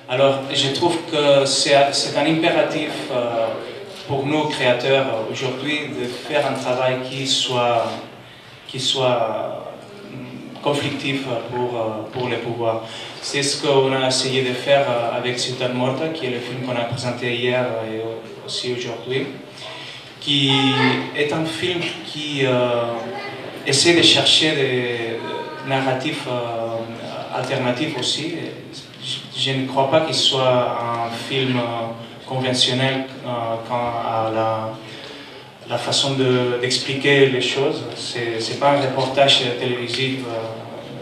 Alors, je trouve que c'est un impératif pour nous, créateurs, aujourd'hui, de faire un travail qui soit conflictif pour le pouvoir. C'est ce qu'on a essayé de faire avec Ciutat Morta, qui est le film qu'on a présenté hier et aussi aujourd'hui, qui est un film qui essaie de chercher des narratifs alternatifs aussi. Je ne crois pas qu'il soit un film conventionnel quant à la façon d'expliquer les choses. C'est pas un reportage télévisif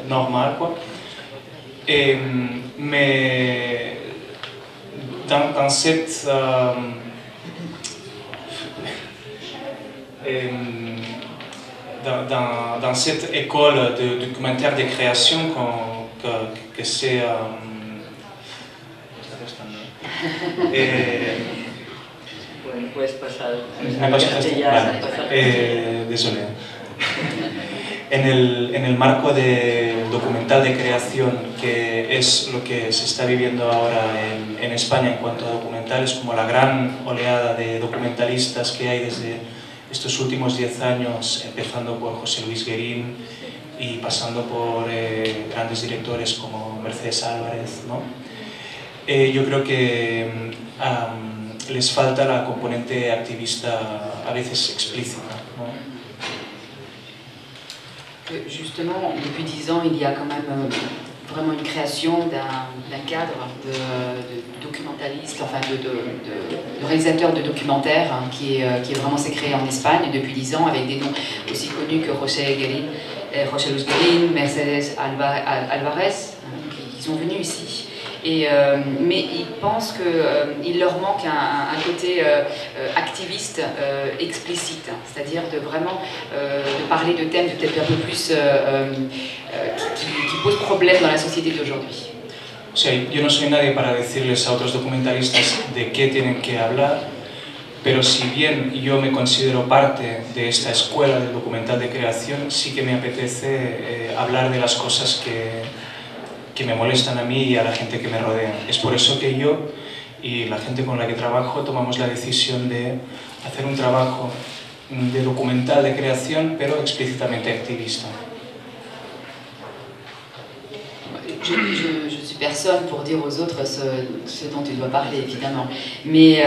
normal, quoi. Mais dans cette dans cette école de documentaire de création que c'est puedes pasar. Désolé. En el marco del documental de creación, que es lo que se está viviendo ahora en España en cuanto a documentales, como la gran oleada de documentalistas que hay desde estos últimos 10 años, empezando por José Luis Guerín y pasando por grandes directores como Mercedes Álvarez, ¿no? Yo creo que les falta la componente activista a veces explícita, ¿no? Justement, depuis 10 ans, il y a quand même vraiment une création d'un cadre de documentaliste, enfin de réalisateur de documentaires qui vraiment s'est créé en Espagne depuis 10 ans avec des noms aussi connus que José Luis Guerín, Mercedes Alvarez, qui sont venus ici. Mais ils pensent qu'il leur manque un côté activiste explicite, c'est-à-dire de vraiment de parler de thèmes peut-être un peu plus qui posent problème dans la société d'aujourd'hui. O sea, yo no soy nadie para decirles a otros documentalistas de qué tienen que hablar, pero si bien yo me considero parte de esta escuela de documental de creación, sí que me apetece hablar de las cosas que me molestan a mí y a la gente que me rodea. Es por eso que yo y la gente con la que trabajo tomamos la decisión de hacer un trabajo de documental de creación, pero explícitamente activista. Je suis personne pour dire aux autres ce dont tu dois parler, évidemment. Mais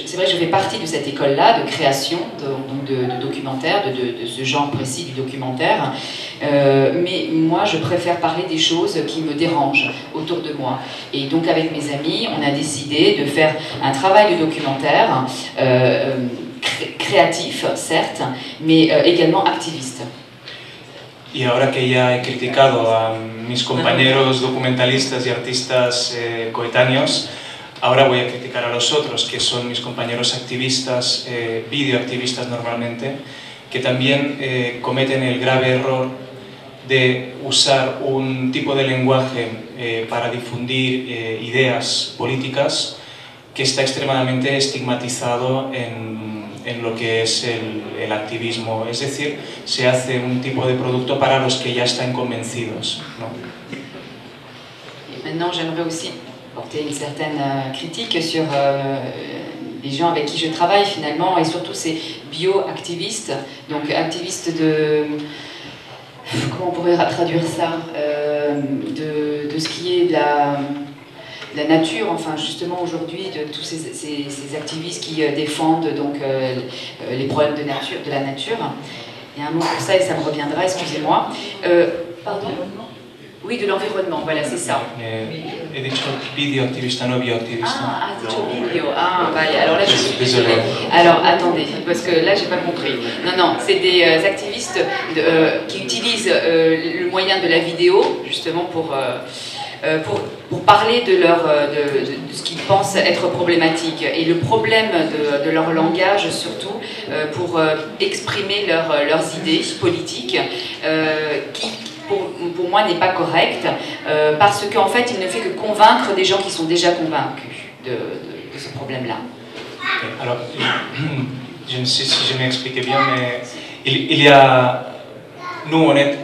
c'est vrai que je fais partie de cette école-là de création, de documentaire, de ce genre précis du documentaire. Mais moi, je préfère parler des choses qui me dérangent autour de moi. Et donc, avec mes amis, on a décidé de faire un travail de documentaire créatif, certes, mais également activiste. Y ahora que ya he criticado a mis compañeros documentalistas y artistas coetáneos, ahora voy a criticar a los otros, que son mis compañeros activistas, videoactivistas normalmente, que también cometen el grave error de usar un tipo de lenguaje para difundir ideas políticas que está extremadamente estigmatizado en lo que es el activismo, es decir, se hace un tipo de producto para los que ya están convencidos, ¿no? Maintenant, j'aimerais aussi porter une certaine critique sur les gens avec qui je travaille finalement, et surtout ces bioactivistes, donc activistes de... Comment on pourrait traduire ça, de ce qui est de la nature, enfin justement aujourd'hui de tous ces activistes qui défendent donc les problèmes de la nature. Il y a un mot pour ça et ça me reviendra, excusez-moi. Pardon ? Oui, de l'environnement, voilà, c'est ça. He dicho videoactivista, no bioactivista. Ah, dicho video. Ah, vale, alors là je suis désolée. Alors attendez, parce que là j'ai pas compris. Non, c'est des activistes qui utilisent le moyen de la vidéo justement pour parler de ce qu'ils pensent être problématique et le problème de leur langage surtout pour exprimer leurs idées politiques qui pour moi n'est pas correct parce qu'en fait il ne fait que convaincre des gens qui sont déjà convaincus de ce problème-là. Alors, je ne sais si je m'explique bien, mais il y a... Nous, on est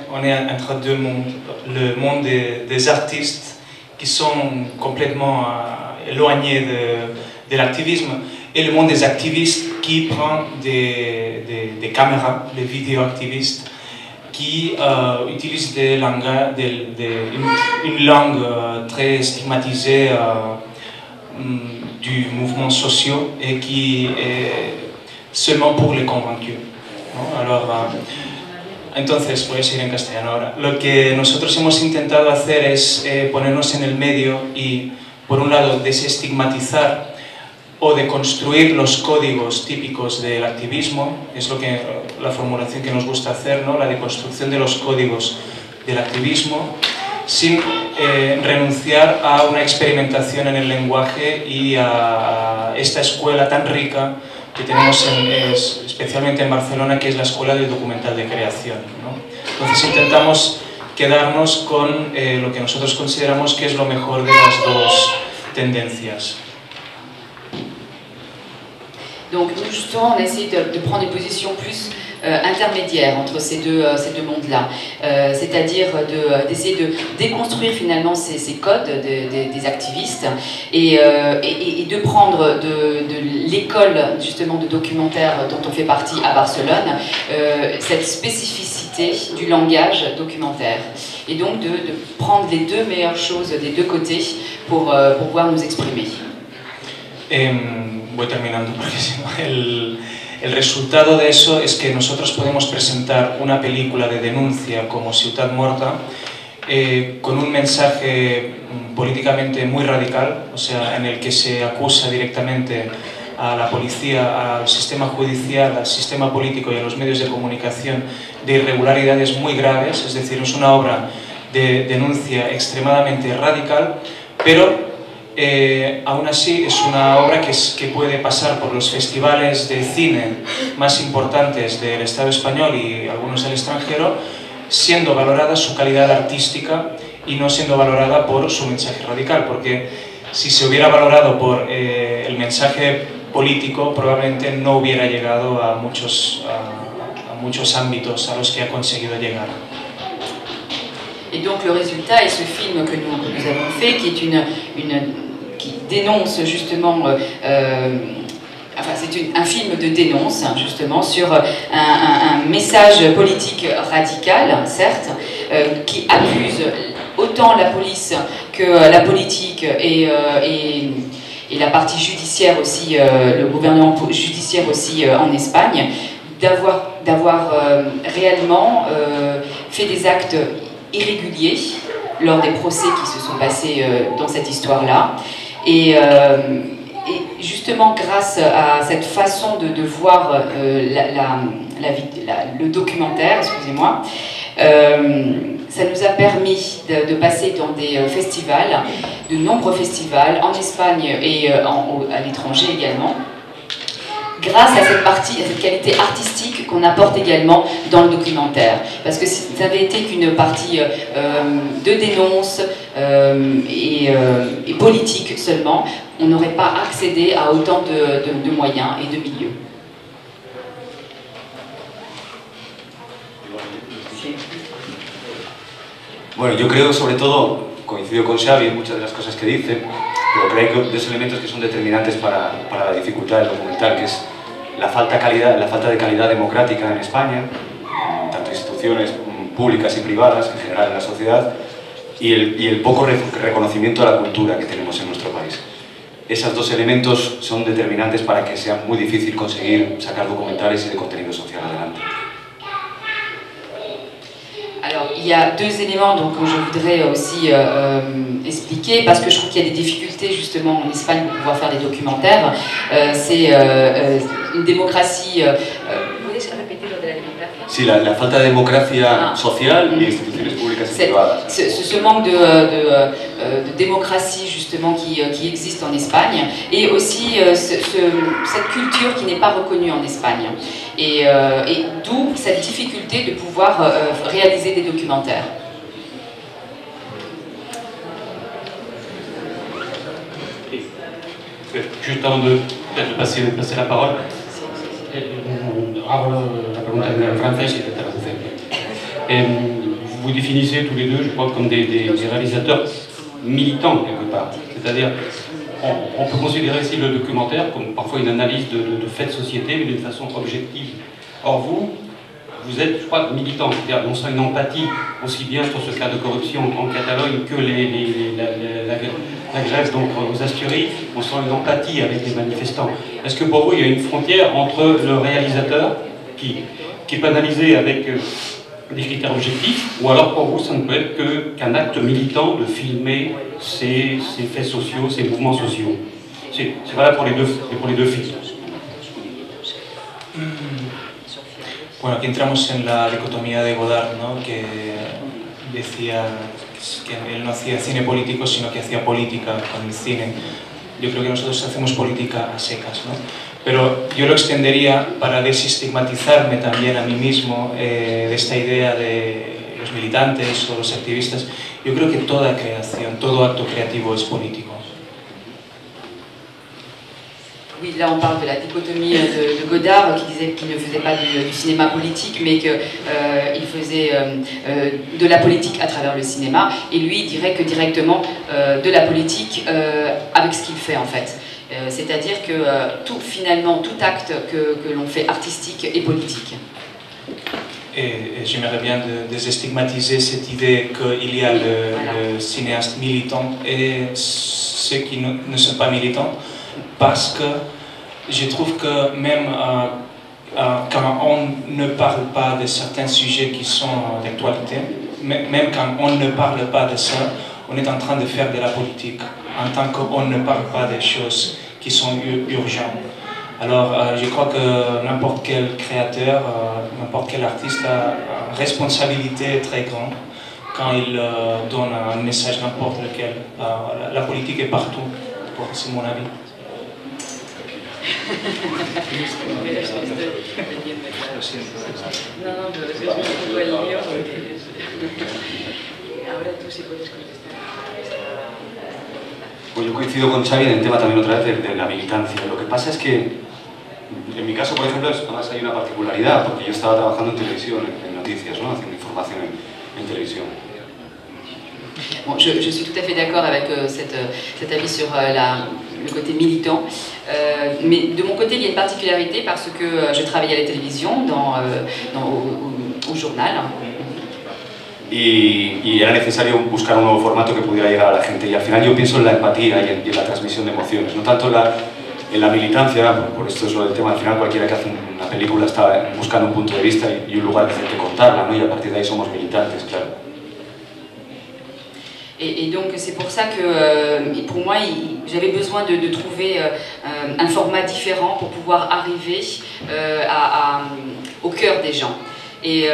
entre deux mondes. Le monde des artistes qui sont complètement éloignés de l'activisme, et le monde des activistes qui prend des caméras, les vidéoactivistes, qui utilisent une langue très stigmatisée du mouvement social et qui est seulement pour les convaincus, ¿no? Entonces, voy a seguir en castellano ahora. Lo que nosotros hemos intentado hacer es ponernos en el medio y, por un lado, desestigmatizar o deconstruir los códigos típicos del activismo, es la formulación que nos gusta hacer, ¿no? La deconstrucción de los códigos del activismo, sin renunciar a una experimentación en el lenguaje y a esta escuela tan rica que tenemos especialmente en Barcelona, que es la Escuela del Documental de Creación, ¿no? Entonces intentamos quedarnos con lo que nosotros consideramos que es lo mejor de las dos tendencias. Donc nous justement on essaie de prendre une position plus intermédiaire entre ces deux mondes-là, c'est-à-dire d'essayer de déconstruire finalement ces codes des activistes et de prendre de l'école justement de documentaire dont on fait partie à Barcelone, cette spécificité du langage documentaire, et donc de prendre les deux meilleures choses des deux côtés pour pouvoir nous exprimer. Voy terminando porque si no, el resultado de eso es que nosotros podemos presentar una película de denuncia como Ciutat Morta con un mensaje políticamente muy radical, o sea, en el que se acusa directamente a la policía, al sistema judicial, al sistema político y a los medios de comunicación de irregularidades muy graves, es decir, es una obra de denuncia extremadamente radical, pero aún así es una obra que puede pasar por los festivales de cine más importantes del Estado español y algunos del extranjero, siendo valorada su calidad artística y no siendo valorada por su mensaje radical, porque si se hubiera valorado por el mensaje político, probablemente no hubiera llegado a muchos ámbitos a los que ha conseguido llegar. Et donc le résultat est ce film que nous avons fait, qui dénonce justement, enfin c'est un film de dénonce justement sur un message politique radical, certes, qui accuse autant la police que la politique et la partie judiciaire aussi, le gouvernement judiciaire aussi en Espagne, d'avoir réellement fait des actes irréguliers lors des procès qui se sont passés dans cette histoire-là. Et justement, grâce à cette façon de voir le documentaire, excusez-moi, ça nous a permis de passer dans des festivals, de nombreux festivals, en Espagne et à l'étranger également, grâce à cette qualité artistique qu'on apporte également dans le documentaire. Parce que si ça avait été qu'une partie de dénonce et politique seulement, on n'aurait pas accédé à autant de moyens et de milieux. Bueno, yo creo, sobre todo, coincido con Xavi en muchas de las cosas que dice, pero creo que hay dos elementos que son determinantes para la dificultad del documental, que es la falta de calidad democrática en España, tanto instituciones públicas y privadas, en general en la sociedad, y el poco reconocimiento a la cultura que tenemos en nuestro país. Esos dos elementos son determinantes para que sea muy difícil conseguir sacar documentales y de contenido social adelante. Alors, il y a deux éléments donc, que je voudrais aussi expliquer, parce que je trouve qu'il y a des difficultés justement en Espagne pour pouvoir faire des documentaires. C'est une démocratie... Sí, la falta de democracia social y instituciones públicas y privadas. Ce manque de démocratie justement qui existe en Espagne, et aussi cette culture qui n'est pas reconnue en Espagne. Et d'où cette difficulté de pouvoir réaliser des documentaires. Juste avant de passer la parole, hago la pregunta en francés y te traduciré. Vous définissez tous les deux, je crois, comme des réalisateurs militant quelque part. C'est-à-dire, on peut considérer aussi le documentaire comme parfois une analyse de faits de société, mais d'une façon objective. Or vous êtes, je crois, militant, c'est-à-dire on sent une empathie aussi bien sur ce cas de corruption en Catalogne que la grève donc aux Asturies, on sent une empathie avec les manifestants. Est-ce que pour vous il y a une frontière entre le réalisateur qui est banalisé avec des critères objectifs, ou alors pour vous ça ne peut être qu'un acte militant de filmer ces faits sociaux, ces mouvements sociaux? C'est valable pour les deux films. Bueno, aquí entramos en la dicotomía de Godard, ¿no? Que decía que él no hacía cine político, sino que hacía política con el cine. Yo creo que nosotros hacemos política a secas, ¿no? Pero yo lo extendería para desestigmatizarme también a mí mismo de esta idea de los militantes o los activistas. Yo creo que toda creación, todo acto creativo es político. Oui, là on parle de la dichotomie de Godard qui disait qu'il ne faisait pas du cinéma politique mais qu'il faisait de la politique à travers le cinéma, et lui il dirait que directement de la politique avec ce qu'il fait en fait. C'est-à-dire que finalement tout acte que l'on fait artistique est politique. Et j'aimerais bien désestigmatiser cette idée qu'il y a le cinéaste militant et ceux qui ne sont pas militants, parce que je trouve que même quand on ne parle pas de certains sujets qui sont d'actualité, même quand on ne parle pas de ça, on est en train de faire de la politique, en tant qu'on ne parle pas des choses qui sont urgentes. Alors je crois que n'importe quel créateur, n'importe quel artiste a une responsabilité très grande quand il donne un message n'importe lequel. La politique est partout, c'est mon avis. Pues yo coincido con Xavi en el tema también otra vez de la militancia. Lo que pasa es que, en mi caso, por ejemplo, además hay una particularidad, porque yo estaba trabajando en televisión, en noticias, ¿no? Haciendo información en televisión. Bon, je suis tout à fait d'accord avec cet avis sur le côté militant, mais de mon côté il y a une particularité parce que je travaillais à la télévision, au journal. Y era necesario buscar un nuevo formato que pudiera llegar a la gente, y al final yo pienso en la empatía y en la transmisión de emociones, no tanto en la militancia, por esto es lo del tema. Al final cualquiera que hace una película está buscando un punto de vista y un lugar que contarla, ¿no? Y a partir de ahí somos militantes, claro. Et donc c'est pour ça que pour moi j'avais besoin de trouver un format différent pour pouvoir arriver au cœur des gens. Et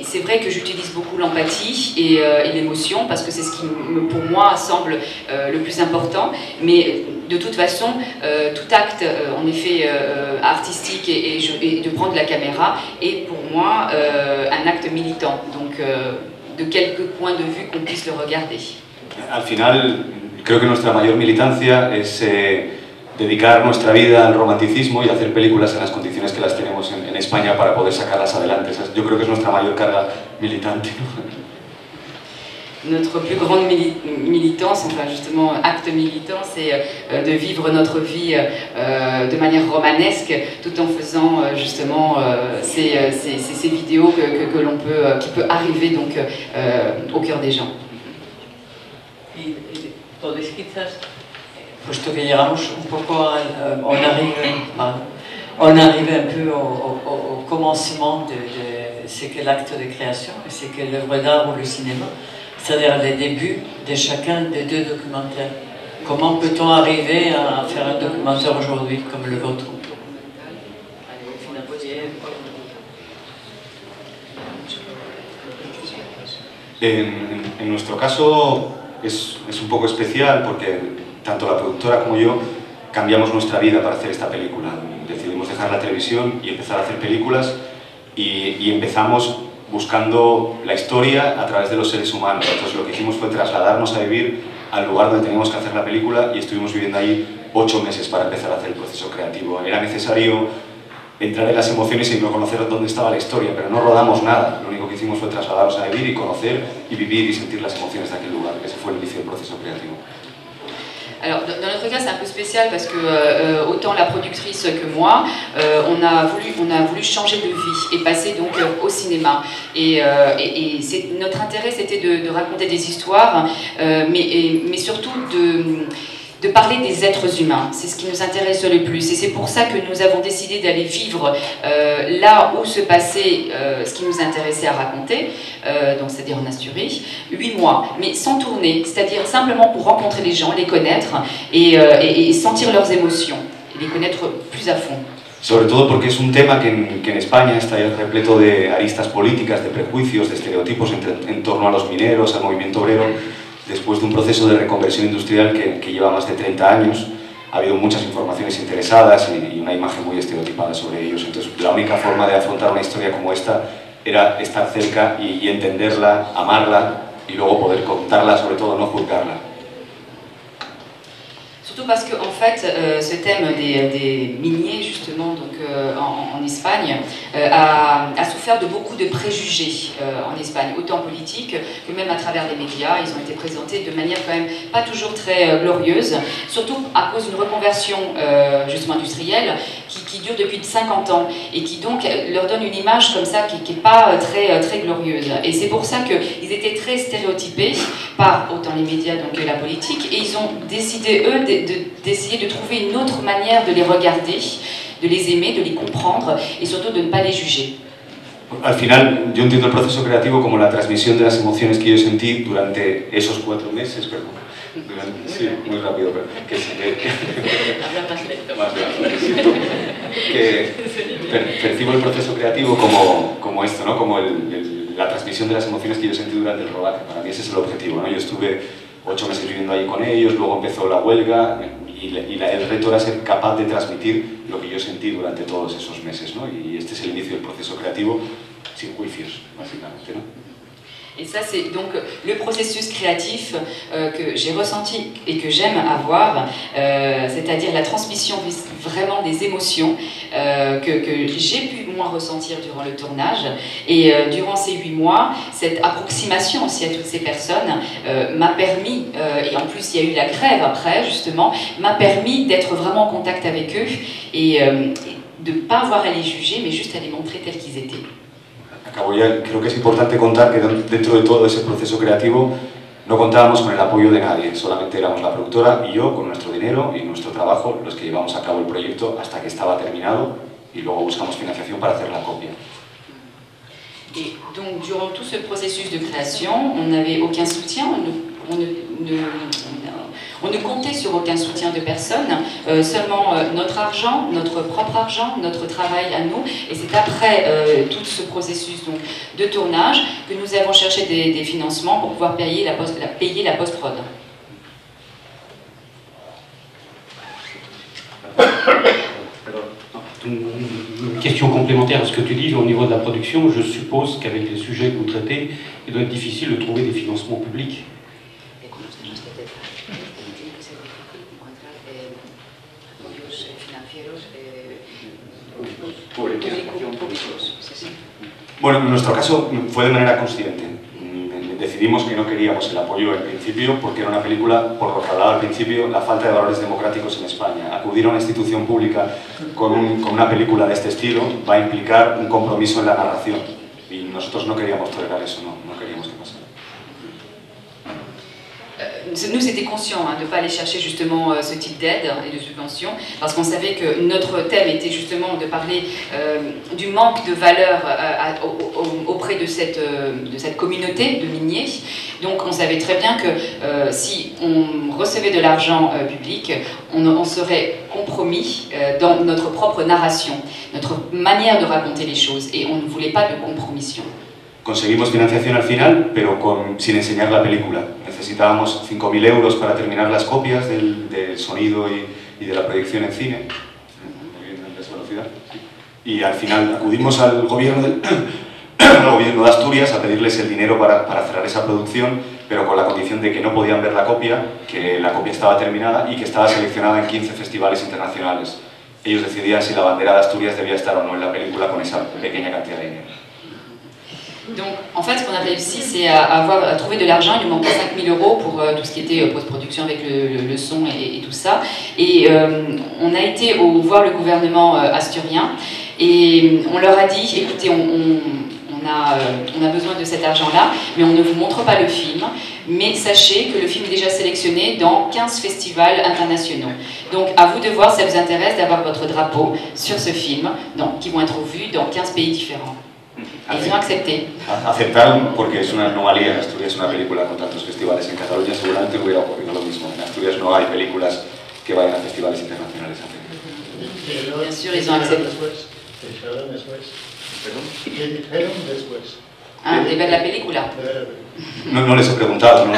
c'est vrai que j'utilise beaucoup l'empathie et l'émotion parce que c'est ce qui pour moi semble le plus important, mais de toute façon tout acte en effet artistique et de prendre la caméra est pour moi un acte militant, donc de quelques points de vue qu'on puisse le regarder. Al final, creo que nuestra mayor militancia es dedicar nuestra vida al romanticismo y hacer películas en las condiciones que las tenemos en España para poder sacarlas adelante. Yo creo que es nuestra mayor carga militante. Notre plus grande militance, enfin justement acte militant, c'est de vivre notre vie de manière romanesque, tout en faisant justement ces vidéos qui peut arriver donc au cœur des gens. Entonces quizás, puesto que llegamos un poco on arrive un peu au commencement de ce qu'est l'acte de création, et ce qu'est l'œuvre d'art ou le cinéma, c'est-à-dire les débuts de chacun des deux documentaires. Comment peut-on arriver à faire un documentaire aujourd'hui comme le vôtre? En nuestro caso es un poco especial porque tanto la productora como yo cambiamos nuestra vida para hacer esta película. Decidimos dejar la televisión y empezar a hacer películas, y empezamos buscando la historia a través de los seres humanos. Entonces lo que hicimos fue trasladarnos a vivir al lugar donde teníamos que hacer la película, y estuvimos viviendo ahí 8 meses para empezar a hacer el proceso creativo. Era necesario entrar en las emociones y no conocer dónde estaba la historia, pero no rodamos nada. Lo único que hicimos fue trasladarnos a vivir y conocer y vivir y sentir las emociones de aquel lugar. Ese fue el inicio del proceso creativo. Alors, dans notre cas, c'est un peu spécial parce que autant la productrice que moi, on a voulu changer de vie et passer donc au cinéma. Et notre intérêt, c'était de raconter des histoires, mais surtout de parler des êtres humains. C'est ce qui nous intéresse le plus. Et c'est pour ça que nous avons décidé d'aller vivre là où se passait ce qui nous intéressait à raconter, donc c'est-à-dire en Asturie, 8 mois, mais sans tourner, c'est-à-dire simplement pour rencontrer les gens, les connaître et sentir leurs émotions, et les connaître plus à fond. Sobre todo porque es un tema que en España está repleto de aristas políticas, de prejuicios, de estereotipos en torno a los mineros, al movimiento obrero. Después de un proceso de reconversión industrial que lleva más de 30 años, ha habido muchas informaciones interesadas y una imagen muy estereotipada sobre ellos. Entonces, la única forma de afrontar una historia como esta era estar cerca y entenderla, amarla y luego poder contarla, sobre todo no juzgarla. Surtout parce que en fait, ce thème des miniers justement donc, en Espagne a souffert de beaucoup de préjugés en Espagne, autant politiques que même à travers les médias. Ils ont été présentés de manière quand même pas toujours très glorieuse, surtout à cause d'une reconversion justement industrielle qui dure depuis 50 ans et qui donc leur donne une image comme ça qui n'est pas très glorieuse. Et c'est pour ça qu'ils étaient très stéréotypés par autant les médias donc, que la politique, et ils ont décidé eux d'essayer de trouver une autre manière de les regarder, de les aimer, de les comprendre et surtout de ne pas les juger. Al final, yo entiendo el proceso creativo como la transmisión de las emociones que yo sentí durante esos 4 meses, perdón. Sí, muy rápido, pero percibo el proceso creativo como esto, ¿no? Como la transmisión de las emociones que yo sentí durante el rodaje. Para mí ese es el objetivo, ¿no? Yo estuve 8 meses viviendo ahí con ellos, luego empezó la huelga y el reto era ser capaz de transmitir lo que yo sentí durante todos esos meses, ¿no? Y este es el inicio del proceso creativo sin juicios, básicamente, ¿no? Et ça, c'est donc le processus créatif que j'ai ressenti et que j'aime avoir, c'est-à-dire la transmission vraiment des émotions que j'ai pu moi ressentir durant le tournage. Et durant ces 8 mois, cette approximation aussi à toutes ces personnes m'a permis, et en plus il y a eu la grève après justement, m'a permis d'être vraiment en contact avec eux et de ne pas avoir à les juger, mais juste à les montrer tels qu'ils étaient. Acabo ya, creo que es importante contar que dentro de todo ese proceso creativo no contábamos con el apoyo de nadie, solamente éramos la productora y yo con nuestro dinero y nuestro trabajo los que llevamos a cabo el proyecto hasta que estaba terminado y luego buscamos financiación para hacer la copia. Et donc durant tout ce processus de création, on n'avait aucun soutien, on ne comptait sur aucun soutien de personne, seulement notre argent, notre propre argent, notre travail à nous. Et c'est après tout ce processus donc, de tournage que nous avons cherché des financements pour pouvoir payer la post-prod. Une question complémentaire à ce que tu dis au niveau de la production, je suppose qu'avec les sujets que vous traitez, il doit être difficile de trouver des financements publics. Bueno, en nuestro caso fue de manera consciente. Decidimos que no queríamos el apoyo en principio porque era una película, por lo que hablaba al principio, la falta de valores democráticos en España. Acudir a una institución pública con una película de este estilo va a implicar un compromiso en la narración y nosotros no queríamos tolerar eso, no queríamos que pasara. Nous étions conscients de ne pas aller chercher justement ce type d'aide et de subvention parce qu'on savait que notre thème était justement de parler du manque de valeur auprès de cette communauté de miniers. Donc on savait très bien que si on recevait de l'argent public, on serait compromis dans notre propre narration, notre manière de raconter les choses et on ne voulait pas de compromission. Conseguimos financiación al final, pero sin enseñar la película. Necesitábamos 5.000 euros para terminar las copias del sonido y de la proyección en cine. Y al final acudimos al gobierno de Asturias a pedirles el dinero para cerrar esa producción, pero con la condición de que no podían ver la copia, que la copia estaba terminada y que estaba seleccionada en 15 festivales internacionales. ellos decidían si la bandera de Asturias debía estar o no en la película con esa pequeña cantidad de dinero. Donc, en fait, ce qu'on a réussi, c'est à trouver de l'argent. Il nous manquait 5 000 € pour tout ce qui était post-production avec le son et tout ça. Et on a été voir le gouvernement asturien et on leur a dit, écoutez, on a besoin de cet argent-là, mais on ne vous montre pas le film. Mais sachez que le film est déjà sélectionné dans 15 festivals internationaux. Donc, à vous de voir si ça vous intéresse d'avoir votre drapeau sur ce film, qui vont être vus dans 15 pays différents. Ils ont accepté. Aceptaron porque es una anomalía. En Asturias una película con tantos festivales. En Cataluña seguramente hubiera ocurrido lo mismo. En Asturias no hay películas que vayan a festivales internacionales. Bien sûr, ils ont accepté. Ah, de ver la película. No les he preguntado. No.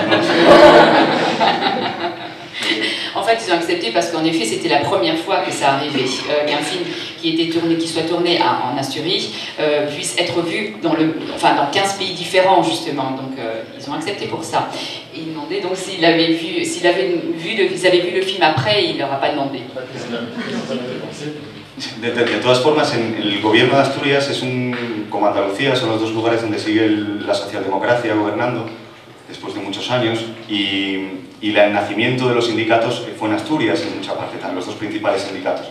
En fait, ils ont accepté parce qu'en effet, c'était la première fois que ça arrivait, qu'un film qui soit tourné en Asturie puisse être vu dans 15 pays différents, justement. Donc, ils ont accepté pour ça. Et ils demandaient donc s'ils avaient vu le film après, il ne leur a pas demandé. De todas formas, el gobierno de Asturias es como Andalucía, son los dos lugares donde sigue la socialdemocracia gobernando después de muchos años y el nacimiento de los sindicatos fue en Asturias en mucha parte, también los dos principales sindicatos.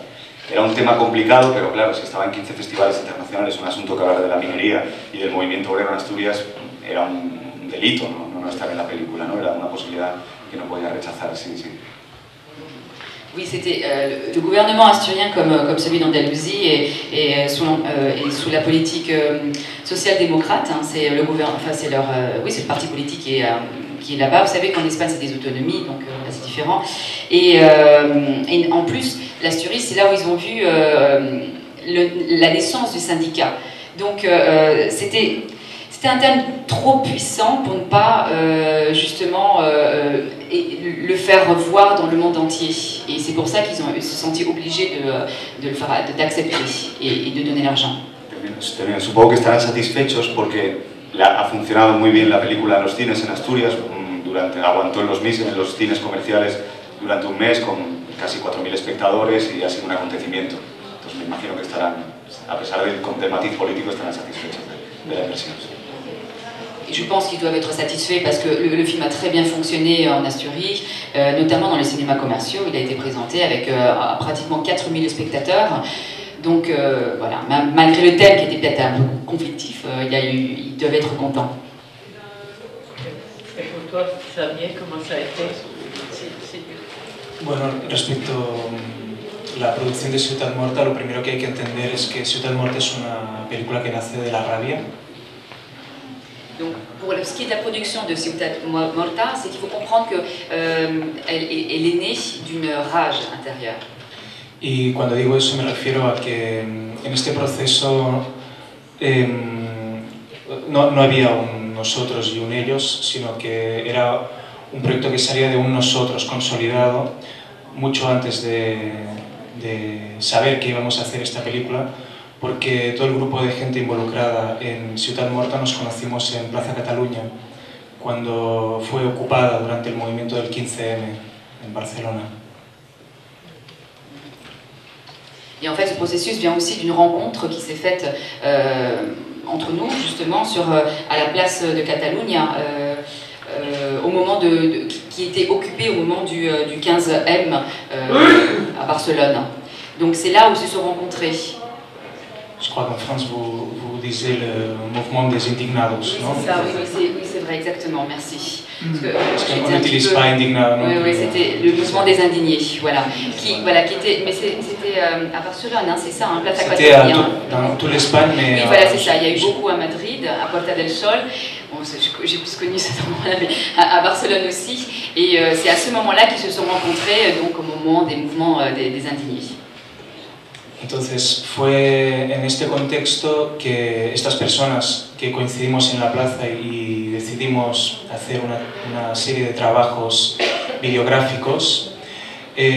Era un tema complicado, pero claro, si estaba en 15 festivales internacionales, un asunto que hablar de la minería y del movimiento obrero en Asturias era un delito, no estar en la película, ¿no? Era una posibilidad que no podía rechazar, sí. Oui, c'était le gouvernement asturien comme celui d'Andalousie et sous la politique social-démocrate. Hein, c'est le gouvernement, c'est le parti politique qui est là-bas. Vous savez qu'en Espagne c'est des autonomies, donc là c'est différent. Et en plus, l'Asturie, c'est là où ils ont vu la naissance du syndicat. Donc c'était un terme trop puissant pour ne pas justement le faire voir dans le monde entier. Et c'est pour ça qu'ils se sentaient obligés d'accepter et de donner l'argent. Supongo que estarán satisfechos porque ha funcionado muy bien la película en los cines en Asturias, aguantó en los cines comerciales durante un mes con casi 4.000 espectadores y ha sido un acontecimiento. Entonces me imagino que estarán, a pesar del matiz político, estarán satisfechos de la inversión. Je pense qu'ils doivent être satisfaits parce que le film a très bien fonctionné en Asturie, notamment dans les cinémas commerciaux. Il a été présenté avec pratiquement 4000 spectateurs. Donc voilà, malgré le thème qui était peut-être un peu conflictif, ils doivent être contents. Et pour toi, Xavier, comment ça a été? Bueno, respecto a la producción de Ciutat Morta, lo primero que hay que entender es que Ciutat Morta es una película que nace de la rabia. Donc, pour ce qui est de la production de Ciutat Morta, c'est qu'il faut comprendre qu'elle est née d'une rage intérieure. Y cuando digo eso me refiero a que en este proceso no había un nosotros y un ellos, sino que era un proyecto que salía de un nosotros consolidado mucho antes de saber que íbamos a hacer esta película, porque todo el grupo de gente involucrada en Ciutat Morta nos conocimos en Plaza Cataluña, cuando fue ocupada durante el movimiento del 15M en Barcelona. Et en fait, ce processus vient aussi d'une rencontre qui s'est faite entre nous, justement, à la place de Catalunya, au moment qui était occupée au moment du 15M à Barcelone. Donc c'est là où ils se sont rencontrés. Je crois qu'en France, vous disiez le mouvement des indignados, non? C'est ça, oui, c'est vrai, exactement, merci. Parce qu'on n'utilise pas indignado, non? Oui, c'était le mouvement des indignés, voilà. Qui était, mais c'était à Barcelone, hein, c'est ça, hein, Plaza Catalunya. C'était dans toute l'Espagne, mais... Oui, voilà, c'est ça, il y a eu beaucoup à Madrid, à Puerta del Sol, bon, j'ai plus connu ce moment-là, mais à Barcelone aussi, et c'est à ce moment-là qu'ils se sont rencontrés, donc au moment des mouvements des indignés. Entonces fue en este contexto que estas personas que coincidimos en la plaza y decidimos hacer una serie de trabajos videográficos,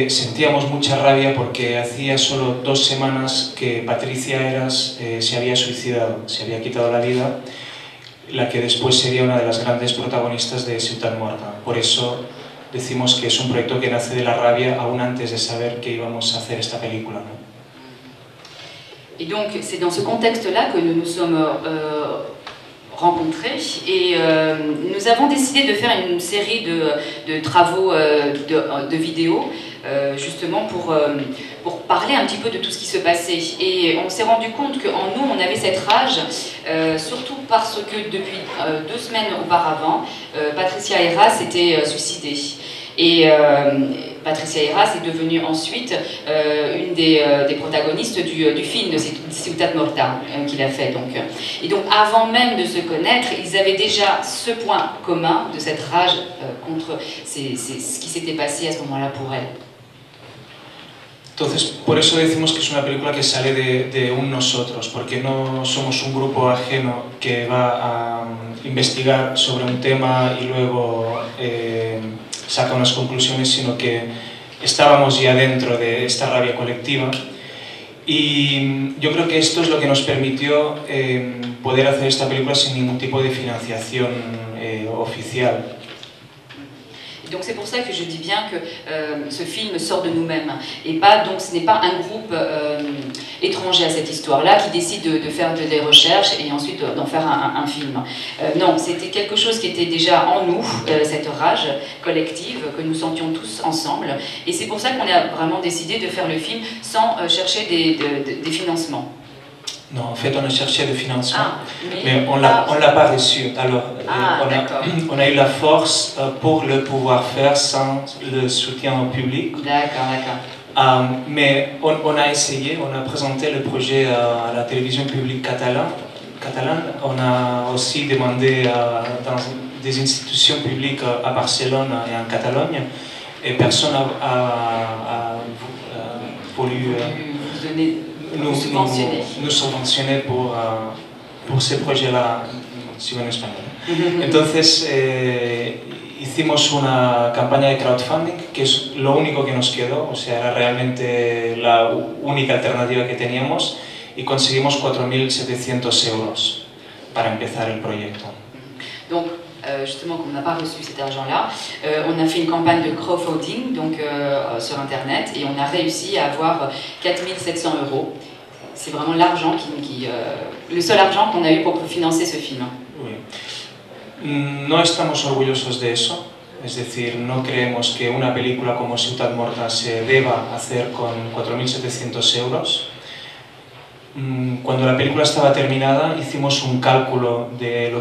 sentíamos mucha rabia porque hacía solo 2 semanas que Patricia Eras se había suicidado, se había quitado la vida, la que después sería una de las grandes protagonistas de Ciutat Morta. Por eso decimos que es un proyecto que nace de la rabia aún antes de saber que íbamos a hacer esta película, ¿no? Et donc c'est dans ce contexte-là que nous nous sommes rencontrés et nous avons décidé de faire une série de travaux de vidéos justement pour parler un petit peu de tout ce qui se passait. Et on s'est rendu compte qu'en nous, on avait cette rage, surtout parce que depuis 2 semaines auparavant, Patricia Heras s'était suicidée. Et Patricia Heras est devenue ensuite une des protagonistes du film de Ciutat Morta qu'il a fait. Donc. Et donc avant même de se connaître, ils avaient déjà ce point commun de cette rage contre ce qui s'était passé à ce moment-là pour elle. Entonces, por eso decimos que es una película que sale de un nosotros, porque no somos un grupo ajeno que va a investigar sobre un tema y luego saca unas conclusiones, sino que estábamos ya dentro de esta rabia colectiva. Y yo creo que esto es lo que nos permitió poder hacer esta película sin ningún tipo de financiación oficial. Donc c'est pour ça que je dis bien que ce film sort de nous-mêmes et pas, donc ce n'est pas un groupe étranger à cette histoire-là qui décide de faire des recherches et ensuite d'en faire un film. Non, c'était quelque chose qui était déjà en nous, cette rage collective que nous sentions tous ensemble, et c'est pour ça qu'on a vraiment décidé de faire le film sans chercher des financements. Non, en fait, on a cherché le financement, mais on l'a pas reçu. Alors, on a eu la force pour le pouvoir faire sans le soutien au public. D'accord, d'accord. Mais on a essayé, on a présenté le projet à la télévision publique catalane. On a aussi demandé dans des institutions publiques à Barcelone et en Catalogne, et personne n'a voulu nous subvencionner pour ces projets-là, sigo en español. Entonces hicimos una campaña de crowdfunding, que es lo único que nos quedó, o sea, era realmente la única alternativa que teníamos, y conseguimos 4.700 euros para empezar el proyecto. Donc, justement, comme on n'a pas reçu cet argent-là, on a fait une campagne de crowdfunding donc, sur Internet, et on a réussi à avoir 4700 euros. C'est vraiment l'argent le seul argent qu'on a eu pour financer ce film. Oui. No estamos orgullosos de eso, es decir, no creemos que una película como Ciutat Morta se deba hacer con 4.700 euros. Cuando la película estaba terminada, hicimos un cálculo de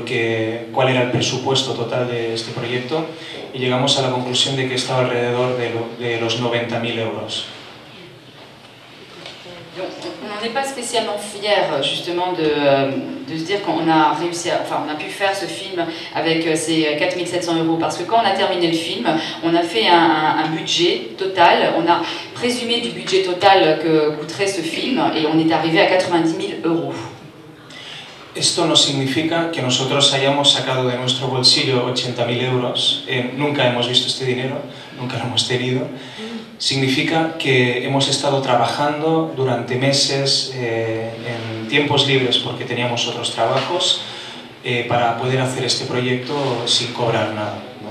cuál era el presupuesto total de este proyecto y llegamos a la conclusión de que estaba alrededor de los 90.000 euros. Donc, on n'est pas spécialement fiers justement de se dire qu'on a réussi on a pu faire ce film avec ces 4700 euros, parce que quand on a terminé le film, on a fait un budget total, on a présumé du budget total que coûterait ce film et on est arrivé à 90 000 euros. Esto no significa que nosotros hayamos sacado de nuestro bolsillo 80.000 euros, nunca hemos visto este dinero, nunca lo hemos tenido. Significa que hemos estado trabajando durante meses en tiempos libres, porque teníamos otros trabajos, para poder hacer este proyecto sin cobrar nada, ¿no?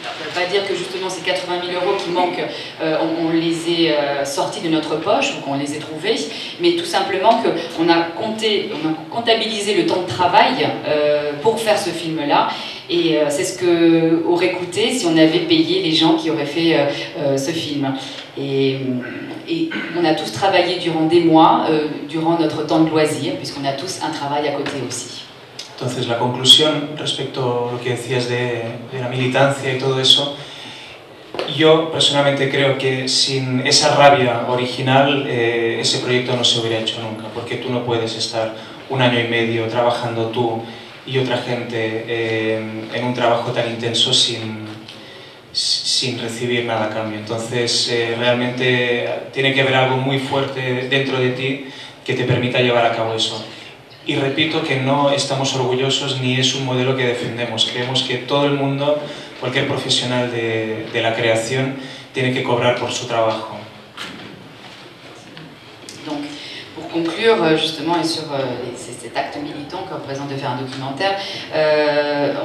Ça ne veut pas dire que justement ces 80 000 euros qui manquent, on les ait sortis de notre poche ou qu'on les ait trouvés, mais tout simplement qu'on a comptabilisé le temps de travail pour faire ce film-là, et c'est ce qu'aurait coûté si on avait payé les gens qui auraient fait ce film. Et on a tous travaillé durant des mois, durant notre temps de loisir, puisqu'on a tous un travail à côté aussi. Entonces, la conclusión respecto a lo que decías de la militancia y todo eso, yo personalmente creo que sin esa rabia original ese proyecto no se hubiera hecho nunca, porque tú no puedes estar 1 año y medio trabajando tú y otra gente en un trabajo tan intenso sin recibir nada a cambio. Entonces, realmente tiene que haber algo muy fuerte dentro de ti que te permita llevar a cabo eso. Y repito que no estamos orgullosos ni es un modelo que defendemos. Creemos que todo el mundo, cualquier profesional de la creación, tiene que cobrar por su trabajo. Donc, pour conclure justement et sur cet acte militant que représente de faire un documentaire,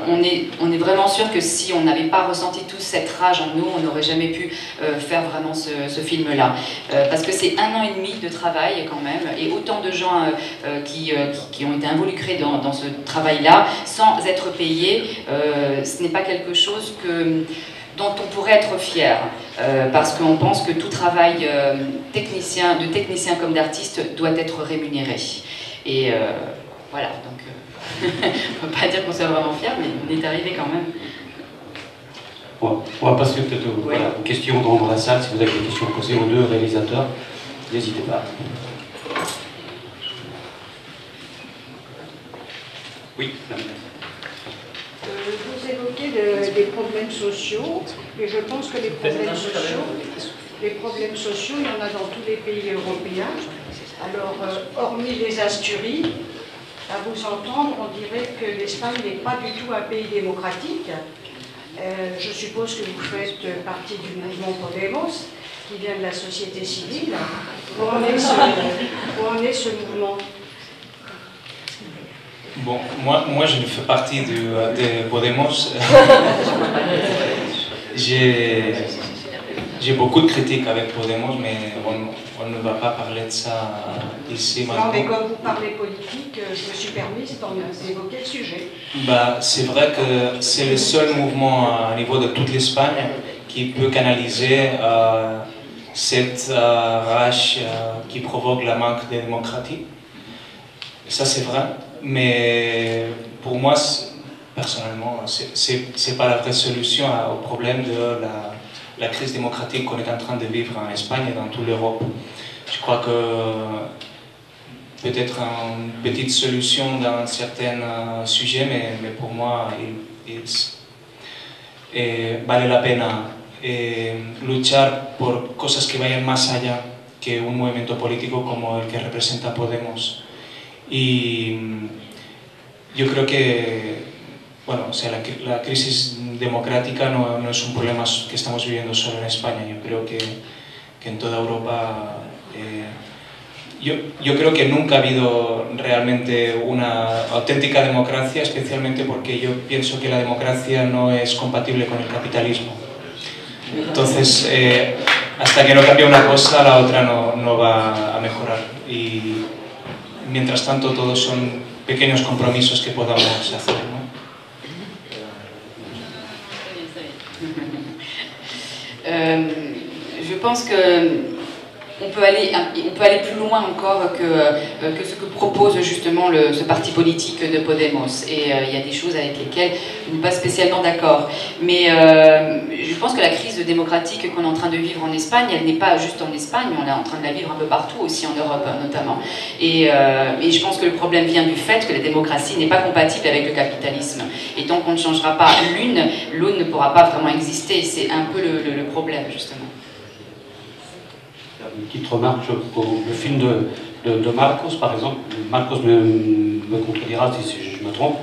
on est vraiment sûr que si on n'avait pas ressenti toute cette rage en nous, on n'aurait jamais pu faire vraiment ce film-là. Parce que c'est 1 an et demi de travail quand même, et autant de gens qui ont été involucrés dans ce travail-là, sans être payés, ce n'est pas quelque chose dont on pourrait être fier, parce qu'on pense que tout travail de technicien comme d'artiste doit être rémunéré. Et voilà, donc on ne peut pas dire qu'on soit vraiment fier, mais on est arrivé quand même. Bon, on va passer peut-être aux questions dans la salle. Si vous avez des questions à poser aux 2 réalisateurs, n'hésitez pas. Oui, madame. Vous évoquez des problèmes sociaux, et je pense que les problèmes sociaux, il y en a dans tous les pays européens. Alors, hormis les Asturies, à vous entendre, on dirait que l'Espagne n'est pas du tout un pays démocratique. Je suppose que vous faites partie du mouvement Podemos, qui vient de la société civile. Où en est ce mouvement? Bon, moi je ne fais partie de Podemos. J'ai beaucoup de critiques avec Podemos, mais on ne va pas parler de ça ici maintenant. Non, mais comme vous parlez politique, je me suis permise d'évoquer le sujet. C'est vrai que c'est le seul mouvement à niveau de toute l'Espagne qui peut canaliser cette rage qui provoque la manque de démocratie. Ça c'est vrai. Mais pour moi, personnellement, c'est pas la vraie solution au problème de la crise démocratique qu'on est en train de vivre en Espagne et dans toute l'Europe. Je crois que peut-être une petite solution dans certains sujets, mais pour moi, vale la pena luchar por cosas que vayan más allá que un movimiento político como el que representa Podemos. Y yo creo que la crisis democrática no es un problema que estamos viviendo solo en España. Yo creo que en toda Europa yo creo que nunca ha habido realmente una auténtica democracia, especialmente porque yo pienso que la democracia no es compatible con el capitalismo. Entonces, hasta que no cambie una cosa, la otra no va a mejorar. Y mientras tanto, todos son pequeños compromisos que podamos hacer, ¿no? Je pense que on peut aller plus loin encore que ce que propose justement ce parti politique de Podemos. Et il y a des choses avec lesquelles je ne suis pas spécialement d'accord. Mais je pense que la crise démocratique qu'on est en train de vivre en Espagne, elle n'est pas juste en Espagne, on est en train de la vivre un peu partout, aussi en Europe notamment. Et je pense que le problème vient du fait que la démocratie n'est pas compatible avec le capitalisme. Et tant qu'on ne changera pas l'une ne pourra pas vraiment exister. C'est un peu le problème, justement. Une petite remarque pour le film de Marcos, par exemple. Marcos me contredira si je me trompe.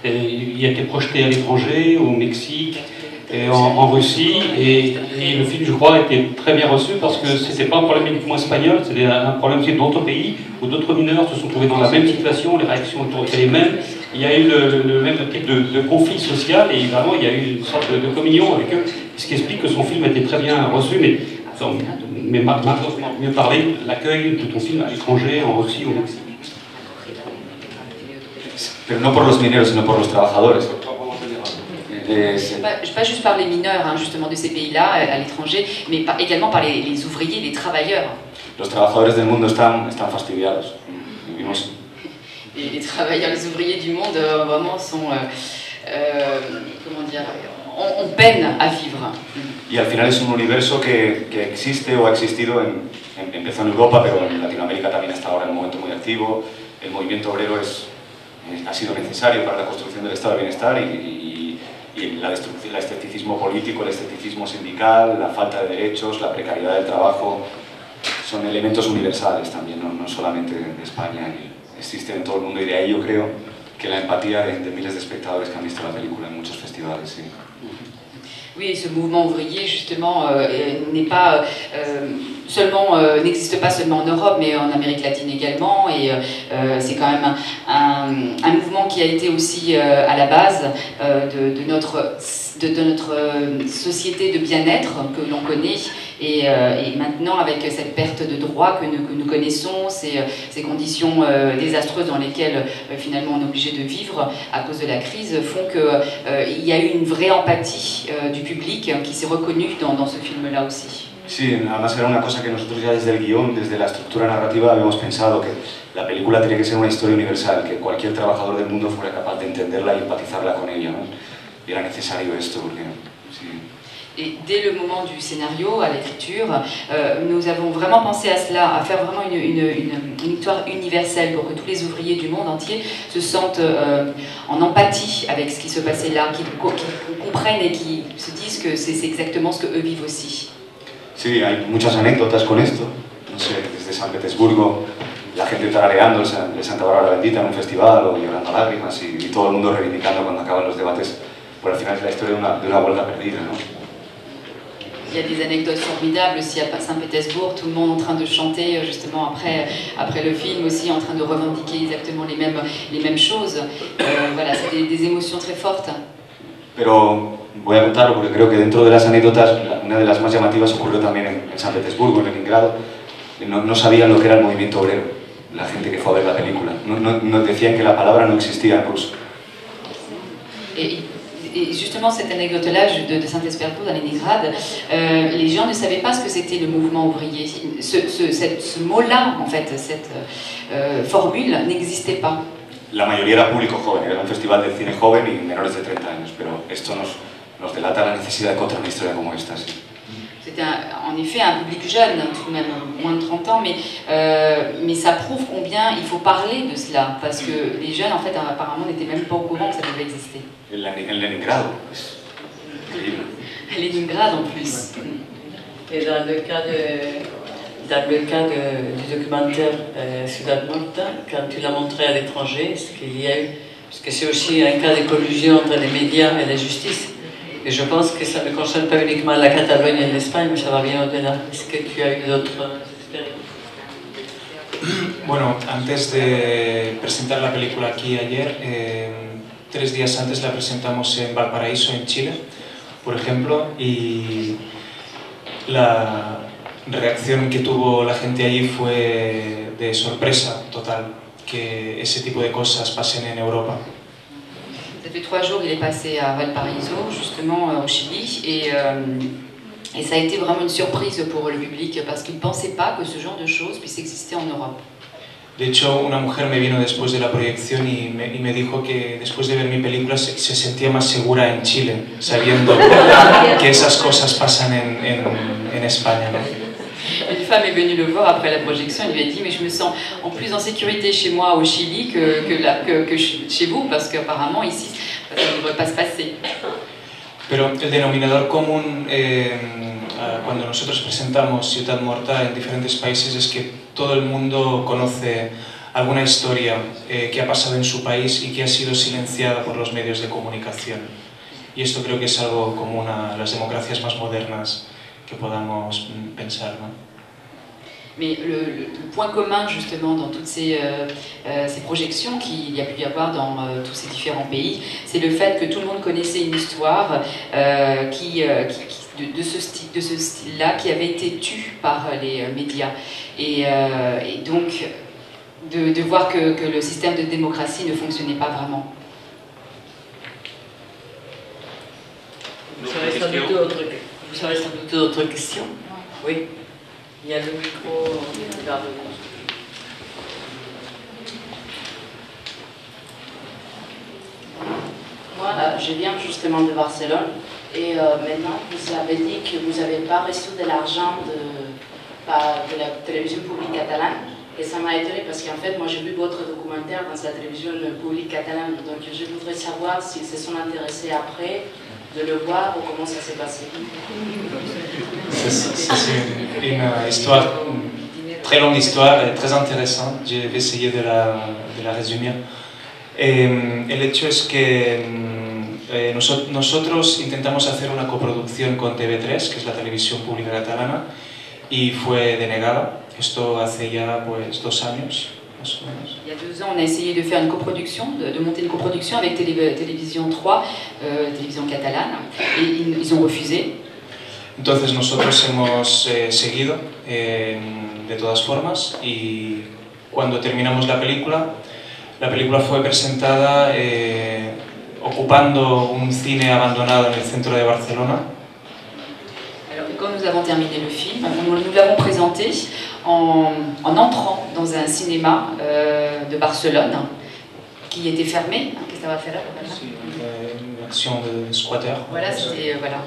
Il a été projeté à l'étranger, au Mexique, et en Russie, et le film, je crois, a été très bien reçu parce que c'était pas un problème uniquement espagnol, c'était un problème aussi d'autres pays où d'autres mineurs se sont trouvés dans la même situation, les réactions étaient les mêmes. Il y a eu le même type de conflit social et vraiment il y a eu une sorte de communion avec eux, ce qui explique que son film a été très bien reçu. Mais Marcos m'a mieux parlé de l'accueil de ton film à l'étranger, en Russie, au Mexique. Pero no por los mineros, sino por los trabajadores. Je pas juste par les mineurs, hein, justement, de ces pays-là, à l'étranger, mais également par les ouvriers, les travailleurs. Los trabajadores del mundo están fastidiados. Vivimos... Les travailleurs, les ouvriers du monde, vraiment sont... comment dire, on peine a vivre. Y al final es un universo que existe o ha existido, empezó en Europa, pero en Latinoamérica también está ahora en un momento muy activo. El movimiento obrero ha sido necesario para la construcción del estado de bienestar y el esteticismo político, el esteticismo sindical, la falta de derechos, la precariedad del trabajo, son elementos universales también, no solamente de España, existen en todo el mundo y de ahí yo creo que la empatía de miles de espectadores que han visto la película en muchos festivales. Sí. Oui, ce mouvement ouvrier, justement, n'est pas n'existe pas seulement en Europe, mais en Amérique latine également. Et c'est quand même un mouvement qui a été aussi à la base de notre société de bien-être que l'on connaît. Et maintenant, avec cette perte de droits que nous connaissons, ces conditions désastreuses dans lesquelles finalement on est obligé de vivre à cause de la crise, font qu'il y a eu une vraie empathie du public qui s'est reconnue dans ce film-là aussi. Sí, además era una cosa que nosotros ya desde el guión, desde la estructura narrativa, habíamos pensado que la película tenía que ser una historia universal, que cualquier trabajador del mundo fuera capaz de entenderla y empatizarla con ella, ¿no? Y era necesario esto, porque... Sí. Et dès le moment du scénario, à l'écriture, nous avons vraiment pensé à cela, à faire vraiment une histoire universelle pour que tous les ouvriers du monde entier se sentent en empathie avec ce qui se passait là, qu'ils comprennent et qu'ils se disent que c'est exactement ce qu'eux vivent aussi. Sí, hay muchas anécdotas con esto, no sé, desde San Petersburgo, la gente tarareando de Santa Bárbara Bendita en un festival o llorando lágrimas y todo el mundo reivindicando cuando acaban los debates, por al final es la historia de una vuelta perdida, ¿no? Il y a des anecdotes formidables aussi à Saint-Pétersbourg, tout le monde en train de chanter justement après le film aussi, en train de revendiquer exactement les mêmes choses. Voilà, c'est des émotions très fortes. Pero voy a contarlo porque creo que dentro de las anécdotas, una de las más llamativas ocurrió también en San Petersburgo, en Leningrado. No sabían lo que era el movimiento obrero, la gente que fue a ver la película. No decían que la palabra no existía en ruso. Et justement, cette anecdote-là de Saint-Pétersbourg, à Leningrad, les gens ne savaient pas ce que c'était le mouvement ouvrier. Ce mot-là, en fait, cette formule n'existait pas. La mayoría era público joven, era un festival de cine joven y menores de 30 años, pero esto nos delata la necesidad de contar una historia como esta. Sí. C'était en effet un public jeune, tout de même moins de 30 ans, mais ça prouve combien il faut parler de cela, parce que les jeunes, en fait, apparemment, n'étaient même pas au courant que ça devait exister. En Leningrado, es increíble. À Leningrad en plus. Et dans le cas du documentaire Ciudad Morta, quand tu l'as montré à l'étranger, ce qu'il y a eu, parce que c'est aussi un cas de collusion entre les médias et la justice, et je pense que ça ne concerne pas uniquement la Catalogne et l'Espagne, mais ça va bien au-delà. Est-ce que tu as eu d'autres expériences? Bueno, antes de presentar la película aquí ayer, 3 días antes la presentamos en Valparaíso, en Chile, por ejemplo, y la reacción que tuvo la gente allí fue de sorpresa total, que ese tipo de cosas pasen en Europa. Ça fait 3 jours, il est passé à Valparaíso, justement au Chili, et ça a été vraiment une surprise pour le public, parce qu'il ne pensait pas que ce genre de choses puisse exister en Europe. De hecho, una mujer me vino después de la proyección y me dijo que después de ver mi película se sentía más segura en Chile, sabiendo que esas cosas pasan en España, ¿no? Une femme est venue le voir après la projection et lui a dit « mais je me sens en plus en sécurité chez moi au Chili que chez vous, parce qu'apparemment ici, ça ne devrait pas se passer ». Pero el denominador común cuando nosotros presentamos Ciudad Morta en diferentes países es que todo el mundo conoce alguna historia que ha pasado en su país y que ha sido silenciada por los medios de comunicación. Y esto creo que es algo común a las democracias más modernas que podamos pensar, ¿no? Mais le point commun justement dans toutes ces projections qu'il y a pu y avoir dans tous ces différents pays, c'est le fait que tout le monde connaissait une histoire de ce style-là qui avait été tue par les médias. Et donc de voir que le système de démocratie ne fonctionnait pas vraiment. Vous avez sans doute d'autres questions? Oui. Il y a le micro. Moi, je viens justement de Barcelone et maintenant vous avez dit que vous n'avez pas reçu de l'argent de la télévision publique catalane. Et ça m'a étonné parce qu'en fait, moi j'ai vu votre documentaire dans la télévision publique catalane. Donc je voudrais savoir s'ils se sont intéressés après de le voir ou comment ça s'est passé. C'est une histoire, très longue histoire, très intéressante. Je vais essayer de la resumir. El hecho es que nosotros intentamos hacer una coproducción con TV3, que es la televisión pública catalana, y fue denegada. Esto hace ya pues 2 años, más o menos. Il y a 2 ans, on a essayé de faire une coproduction, de monter une coproduction avec Télévision 3, télévision catalane, et ils ont refusé. Entonces nosotros hemos seguido de todas formas, y cuando terminamos la película fue presentada ocupando un cine abandonado en el centro de Barcelona. Alors, quand nous avons terminé le film, nous l'avons présenté en entrant dans un cinéma de Barcelone qui était fermé. Qu'est-ce que ça va faire là? Une action de squatter. Voilà, c'était voilà,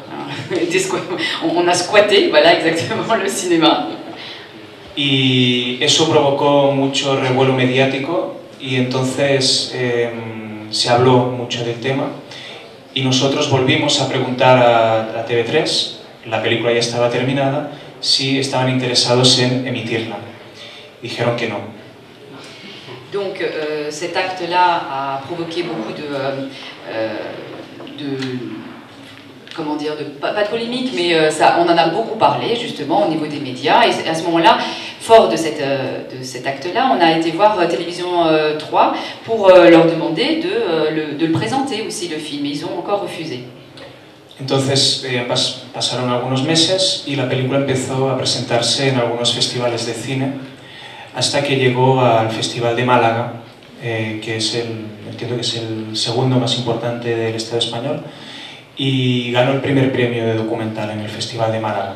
on a squatté, voilà exactement le cinéma. Y eso provocó mucho revuelo mediático, y entonces se habló mucho del tema, y nosotros volvimos a preguntar a TV3, la película ya estaba terminada, si estaban interesados en emitirla. Dijeron que no. Donc cet acte-là a provoqué beaucoup comment dire, pas de polémique, mais on en a beaucoup parlé justement au niveau des médias, et à ce moment-là, fort de cet acte-là, on a été voir Télévision 3 pour leur demander de le présenter aussi, le film, et ils ont encore refusé. Entonces pasaron algunos meses y la película empezó a presentarse en algunos festivales de cine, hasta que llegó al Festival de Málaga, que es entiendo que es el segundo más importante del Estado español, y ganó el primer premio de documental en el Festival de Málaga.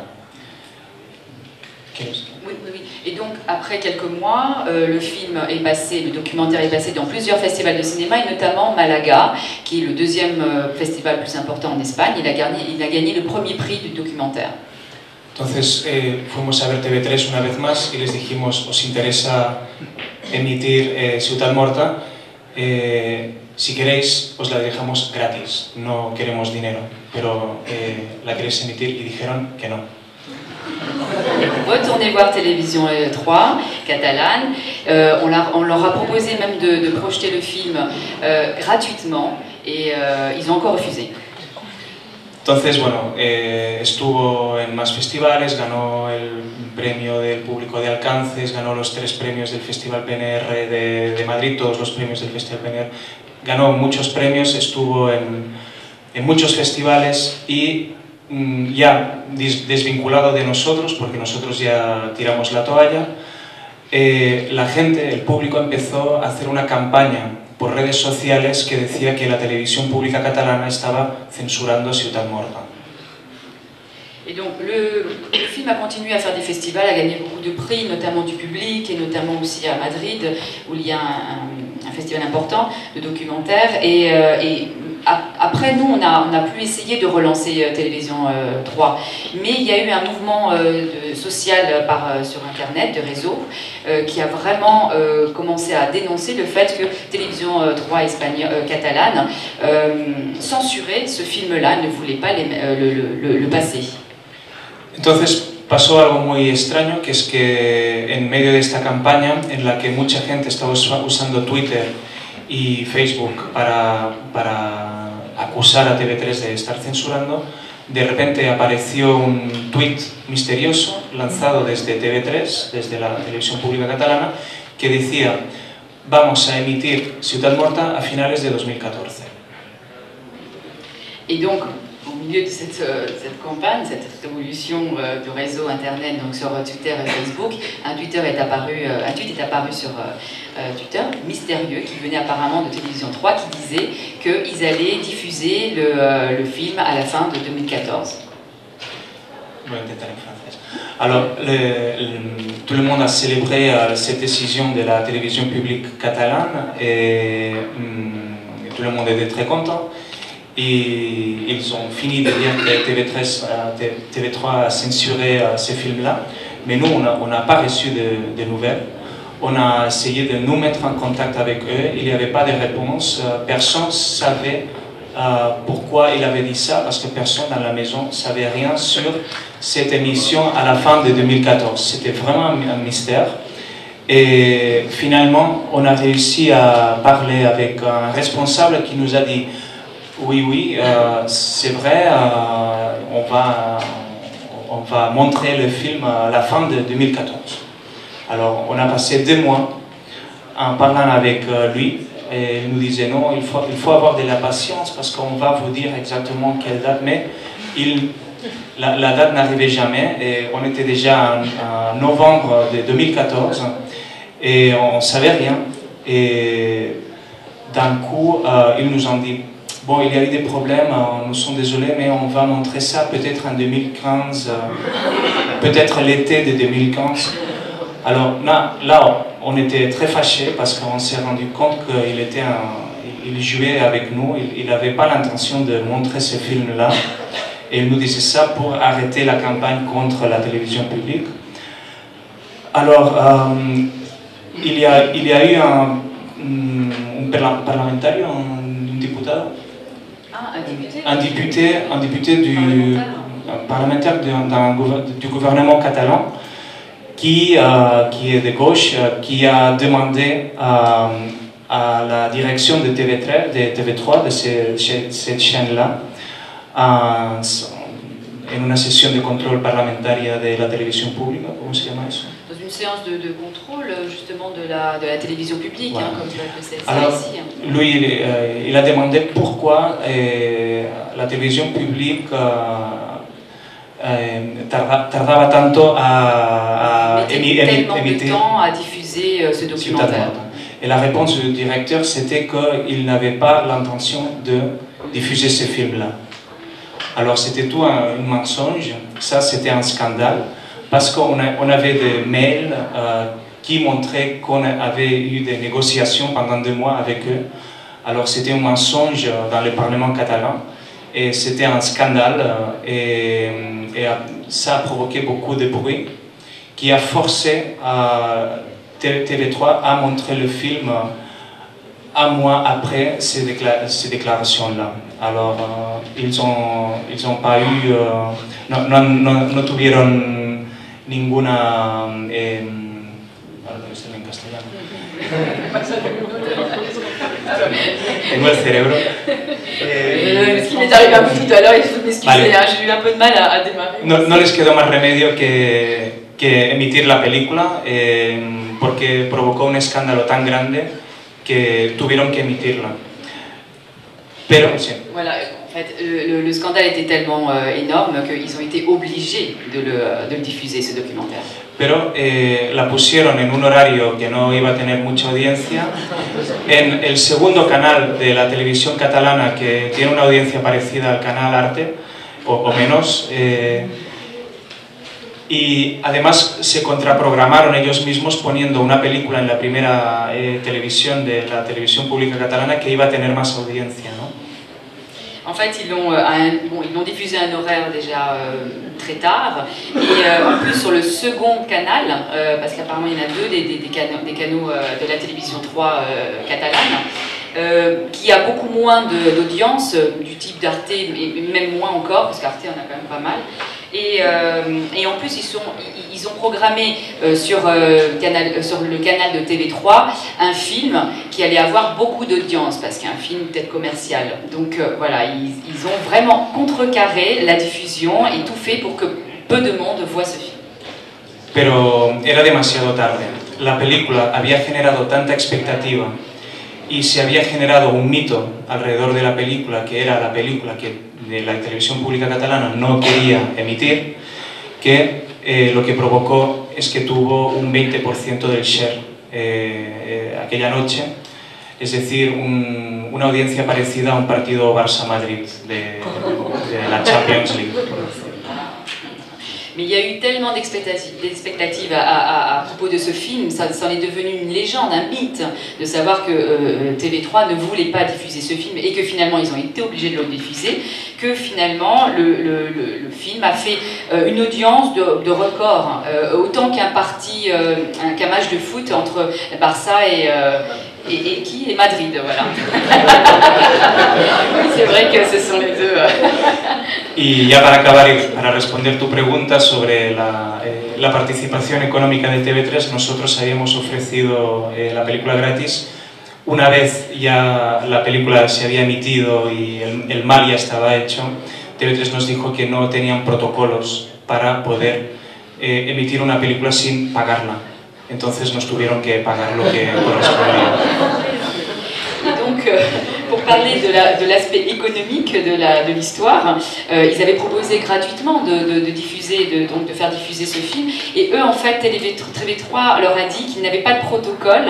Oui. Et donc, après quelques mois, le film est passé, le documentaire est passé dans plusieurs festivals de cinéma, et notamment Malaga, qui est le 2e festival plus important en Espagne. Il a gagné le premier prix du documentaire. Entonces fuimos a ver TV3 una vez más y les dijimos: ¿os interesa emitir Ciutat Morta? Si queréis, os la dejamos gratis, no queremos dinero, pero ¿la queréis emitir? Y dijeron que no. Retournez voir Télévision 3 catalane, on leur a proposé même de projeter le film gratuitement, et ils ont encore refusé. Entonces, bueno, estuvo en más festivales, ganó el premio del público de Alcances, ganó los 3 premios del Festival PNR de Madrid, todos los premios del Festival PNR, ganó muchos premios, estuvo en muchos festivales, y ya desvinculado de nosotros, porque nosotros ya tiramos la toalla, la gente, el público, empezó a hacer una campaña por redes sociales que decía que la televisión pública catalana estaba censurando Ciutat Morta. Et donc le film a continué à faire des festivals, a gagné beaucoup de prix, notamment du public, et notamment aussi à Madrid, où il y a un festival important de documentaires. Et après, nous, on n'a plus essayé de relancer Télévision 3, mais il y a eu un mouvement social sur Internet, de réseau, qui a vraiment commencé à dénoncer le fait que Télévision 3 catalane censurait ce film-là, ne voulait pas le passer. Entonces pasó algo muy extraño, que es que en medio de esta campaña, en la que mucha gente estaba usando Twitter y Facebook para acusar a TV3 de estar censurando, de repente apareció un tuit misterioso lanzado desde TV3, desde la televisión pública catalana, que decía: vamos a emitir Ciutat Morta a finales de 2014. Et donc, au milieu de cette campagne, cette révolution de réseau internet, donc sur Twitter et Facebook, un tweet est apparu sur Twitter, mystérieux, qui venait apparemment de Télévision 3, qui disait qu'ils allaient diffuser le film à la fin de 2014. Voy a intentar en francés. Alors, tout le monde a célébré cette décision de la télévision publique catalane, et tout le monde était très content. Et ils ont fini de dire que TV3 a censuré ces films-là, mais nous, on n'a pas reçu de nouvelles. On a essayé de nous mettre en contact avec eux, il n'y avait pas de réponse, personne ne savait pourquoi il avait dit ça, parce que personne dans la maison ne savait rien sur cette émission à la fin de 2014. C'était vraiment un mystère. Et finalement, on a réussi à parler avec un responsable qui nous a dit: Oui, c'est vrai, on va montrer le film à la fin de 2014. Alors, on a passé 2 mois en parlant avec lui, et il nous disait non, il faut avoir de la patience parce qu'on va vous dire exactement quelle date, mais la date n'arrivait jamais, et on était déjà en novembre de 2014 et on ne savait rien, et d'un coup ils nous ont dit bon, il y a eu des problèmes, nous sommes désolés, mais on va montrer ça peut-être en 2015, peut-être l'été de 2015. Alors là, on était très fâchés parce qu'on s'est rendu compte qu'il jouait avec nous, il n'avait pas l'intention de montrer ce film-là. Et il nous disait ça pour arrêter la campagne contre la télévision publique. Alors, il y a eu un parlementaire, un député, un député parlementaire du gouvernement catalan qui est de gauche, qui a demandé à la direction de TV3, de cette chaîne-là, en una sesión de control parlamentaria de la televisión pública, ¿cómo se llama eso? Dans une séance de contrôle justement de la télévision publique, voilà. Comme tu l'appelles ça Alors, ici. Lui, il a demandé pourquoi la télévision publique tardaba tanto a tellement de temps à diffuser ce documentaire. Et la réponse du directeur, c'était qu'il n'avait pas l'intention de diffuser ce film-là. Alors c'était tout un mensonge, ça c'était un scandale, parce qu'on avait des mails qui montraient qu'on avait eu des négociations pendant 2 mois avec eux. Alors c'était un mensonge dans le Parlement catalan, et c'était un scandale, et ça a provoqué beaucoup de bruit, qui a forcé TV3 à montrer le film un mois après ces déclarations-là. Alors, ils ont pas eu, no tuvieron ninguna, en castellano. Tengo el cerebro. Ce qui m'est arrivé un peu tout à l'heure, il faut m'excuser, vale. J'ai eu un peu de mal à démarrer. No les quedó más remedio que emitir la película, porque provocó un escándalo tan grande que tuvieron que emitirla. Pero, sí. Voilà, en fait, le scandale était tellement énorme qu'ils ont été obligés de le diffuser, ce documentaire. Pero la pusieron en un horario que no iba a tener mucha audiencia, en el segundo canal de la televisión catalana, que tiene una audiencia parecida al canal Arte, o menos, y además se contraprogramaron ellos mismos poniendo una película en la primera televisión de la televisión pública catalana que iba a tener más audiencia, ¿no? En fait, ils l'ont diffusé à un horaire déjà très tard, et en plus sur le second canal, parce qu'apparemment il y en a 2 des canaux de la télévision 3 catalane, qui a beaucoup moins d'audience du type d'Arte, et même moins encore, parce qu'Arte en a quand même pas mal. Et en plus, ils ont programmé sur le canal de TV3 un film qui allait avoir beaucoup d'audience, parce qu'un film peut-être commercial. Donc voilà, ils ont vraiment contrecarré la diffusion et tout fait pour que peu de monde voit ce film. Pero era demasiado tarde. La película había generado tanta expectativa y se había generado un mito alrededor de la película, que era la película que de la televisión pública catalana no quería emitir, que lo que provocó es que tuvo un 20% del share aquella noche, es decir, una audiencia parecida a un partido Barça-Madrid de la Champions League. Mais il y a eu tellement d'expectatives à propos de ce film, ça en est devenu une légende, un mythe, de savoir que TV3 ne voulait pas diffuser ce film et que finalement ils ont été obligés de le diffuser, que finalement le film a fait une audience de record, autant qu'un match de foot entre Barça et Madrid, voilà. C'est vrai que ce sont les deux. Y ya para acabar y para responder tu pregunta sobre la participación económica de TV3, nosotros habíamos ofrecido la película gratis una vez ya la película se había emitido y el mal ya estaba hecho, TV3 nos dijo que no tenían protocolos para poder emitir una película sin pagarla. Entonces nos tuvieron que pagar lo que correspondía. Donc, pour parler de l'aspect économique de l'histoire, ils avaient proposé gratuitement de faire diffuser ce film, et eux, en fait, TV3 leur a dit qu'ils n'avaient pas de protocole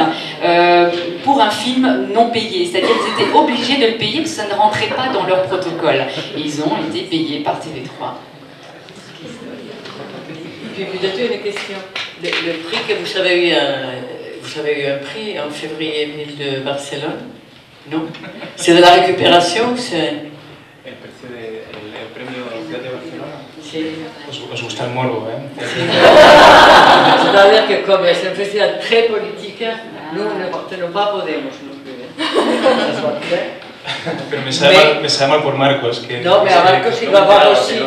pour un film non payé, c'est-à-dire qu'ils étaient obligés de le payer parce que ça ne rentrait pas dans leur protocole. Et ils ont été payés par TV3. Puis peut-être une question. Le prix que vous avez eu un prix en février ville de Barcelone, non? C'est de la récupération ou c'est... El precio del premio Ciudad de Barcelona. Sí. Os gusta el morbo, ¿eh? Sí. C'est-à-dire que comme c'est un festival très politique, nous no podemos non plus. Ça soit clair. Pero me sabe mal por Marcos. Que no, mais a Marcos il va avoir aussi.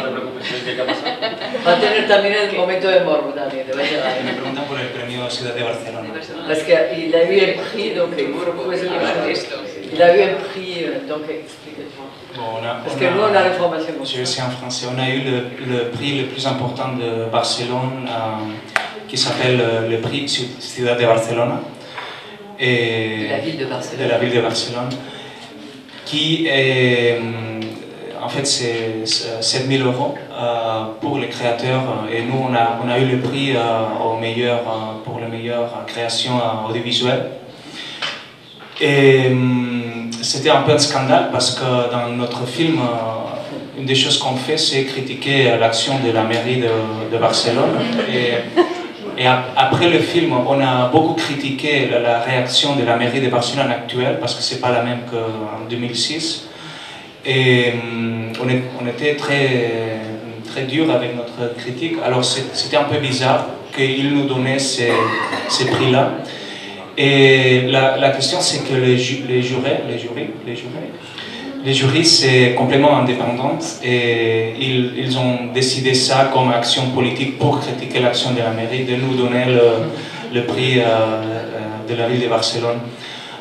Va a tener también el momento de morbo también, te va a llegar. Me preguntan por el premio Ciudad de Barcelona. Parce qu'il a eu un prix, donc il faut prouver ce qu'il a eu un prix, donc explique-moi. Bon, parce que nous on a l'information. Je vais essayer en français. On a eu le prix le plus important de Barcelone, qui s'appelle le prix Ciudad de Barcelona. De la ville de Barcelone. De la ville de Barcelone. Qui est, en fait, c'est 7 000 € pour les créateurs, et nous on a eu le prix pour la meilleure création audiovisuelle. Et c'était un peu un scandale parce que dans notre film, une des choses qu'on fait, c'est critiquer l'action de la mairie de Barcelone. Et après le film, on a beaucoup critiqué la réaction de la mairie de Barcelone actuelle parce que c'est pas la même qu'en 2006. Et on était très dur avec notre critique. Alors c'était un peu bizarre qu'ils nous donnaient ces prix-là. Et la question c'est que les jurys c'est complètement indépendant et ils ont décidé ça comme action politique pour critiquer l'action de la mairie, de nous donner le prix de la ville de Barcelone.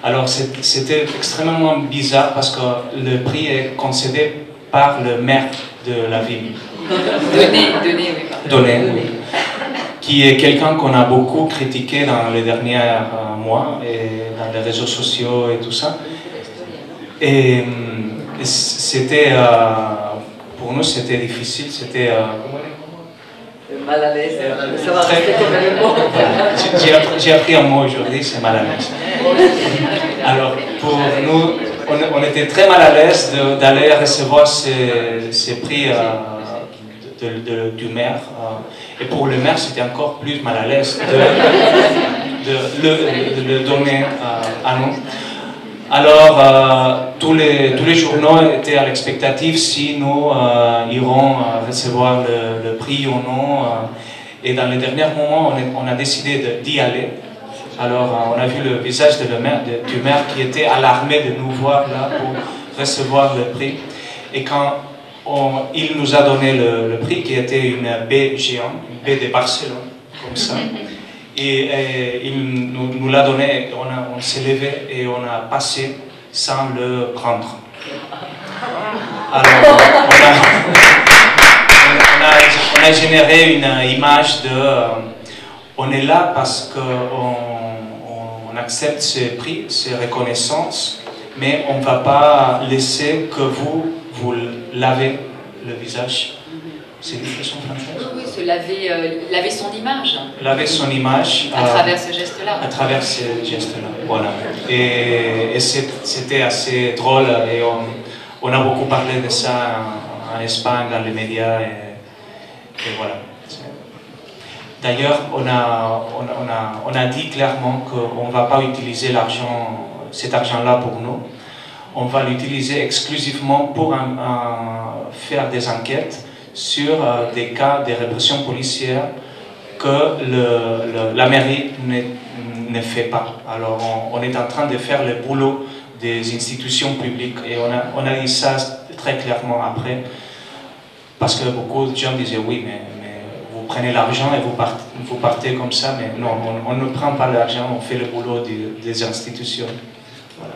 Alors c'était extrêmement bizarre parce que le prix est concédé par le maire de la ville. Donné, oui. Qui est quelqu'un qu'on a beaucoup critiqué dans les derniers mois et dans les réseaux sociaux et tout ça. Et c'était, pour nous c'était difficile, c'était... mal à l'aise, ça va rester comme le mot. J'ai appris un mot aujourd'hui, c'est mal à l'aise. Alors pour nous, on était très mal à l'aise d'aller recevoir ces prix du maire. Et pour le maire, c'était encore plus mal à l'aise de le donner à nous. Alors, tous les journaux étaient à l'expectative si nous irons recevoir le prix ou non. Et dans les derniers moments, on a décidé d'y aller. Alors, on a vu le visage du maire qui était alarmé de nous voir là pour recevoir le prix. Et quand il nous a donné le prix, qui était une baie géante, une baie de Barcelone, comme ça. Et il nous l'a donné, on s'est levé et on a passé sans le prendre. Alors, on a généré une image de... on est là parce qu'on accepte ces prix, ces reconnaissances, mais on ne va pas laisser que vous lavez le visage. C'est une expression française? Oui, se laver son image. Laver son image. À travers ce geste-là. À travers ce geste-là, voilà. Et c'était assez drôle et on a beaucoup parlé de ça en Espagne, dans les médias et voilà. D'ailleurs, on a dit clairement qu'on ne va pas utiliser cet argent-là pour nous. On va l'utiliser exclusivement pour faire des enquêtes sur des cas de répression policière que la mairie ne fait pas. Alors on est en train de faire le boulot des institutions publiques et on a dit ça très clairement après parce que beaucoup de gens disaient oui mais vous prenez l'argent et vous partez comme ça, mais non, on ne prend pas l'argent, on fait le boulot des institutions. Voilà.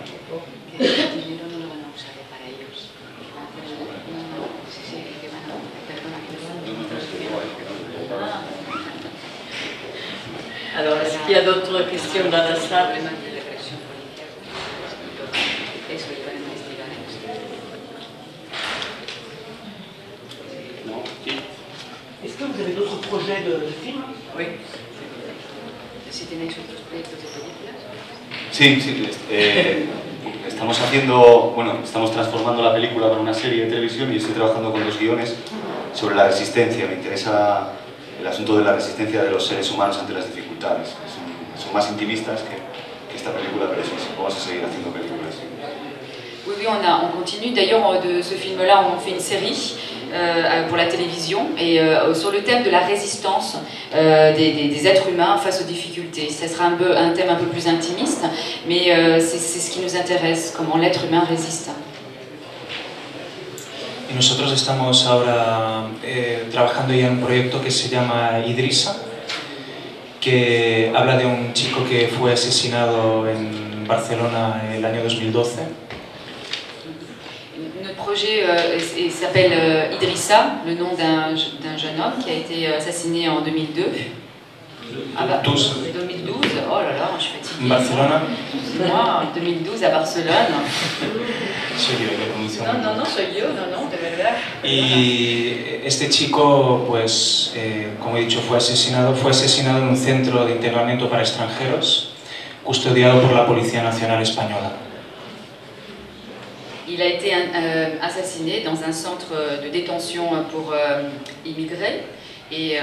Alors, est-ce qu'il y a d'autres questions dans la salle? Est-ce que vous avez d'autres projets de films? Oui. Sí, sí. Estamos haciendo, bueno, estamos transformando la película para una serie de televisión y estoy trabajando con 2 guiones sobre la resistencia. Me interesa el asunto de la resistencia de los seres humanos ante las dificultades. Son más intimistas que esta película, pero sí, vamos a seguir haciendo películas. Oui, oui, on continue. D'ailleurs, de ce film-là, on en fait une série pour la télévision et sur le thème de la résistance des êtres humains face aux difficultés. Ce sera un thème un peu plus intimiste, mais c'est ce qui nous intéresse, comment l'être humain résiste. Y nosotros estamos ahora trabajando ya en un proyecto que se llama Idrissa, que habla de un chico que fue asesinado en Barcelona el año 2012. Notre projet s'appelle Idrissa, le nom d'un jeune homme qui a été assassiné en 2002. Ah bah, 2012, oh là là, je suis fatiguée. Barcelona. Moi, en 2012 à Barcelone. Soy yo, la conducción. No, soy yo, no, de verdad. Y este chico, pues, como he dicho, fue asesinado en un centro de internamiento para extranjeros, custodiado por la Policía Nacional Española. Il a été assassiné dans un centre de détention pour immigrés et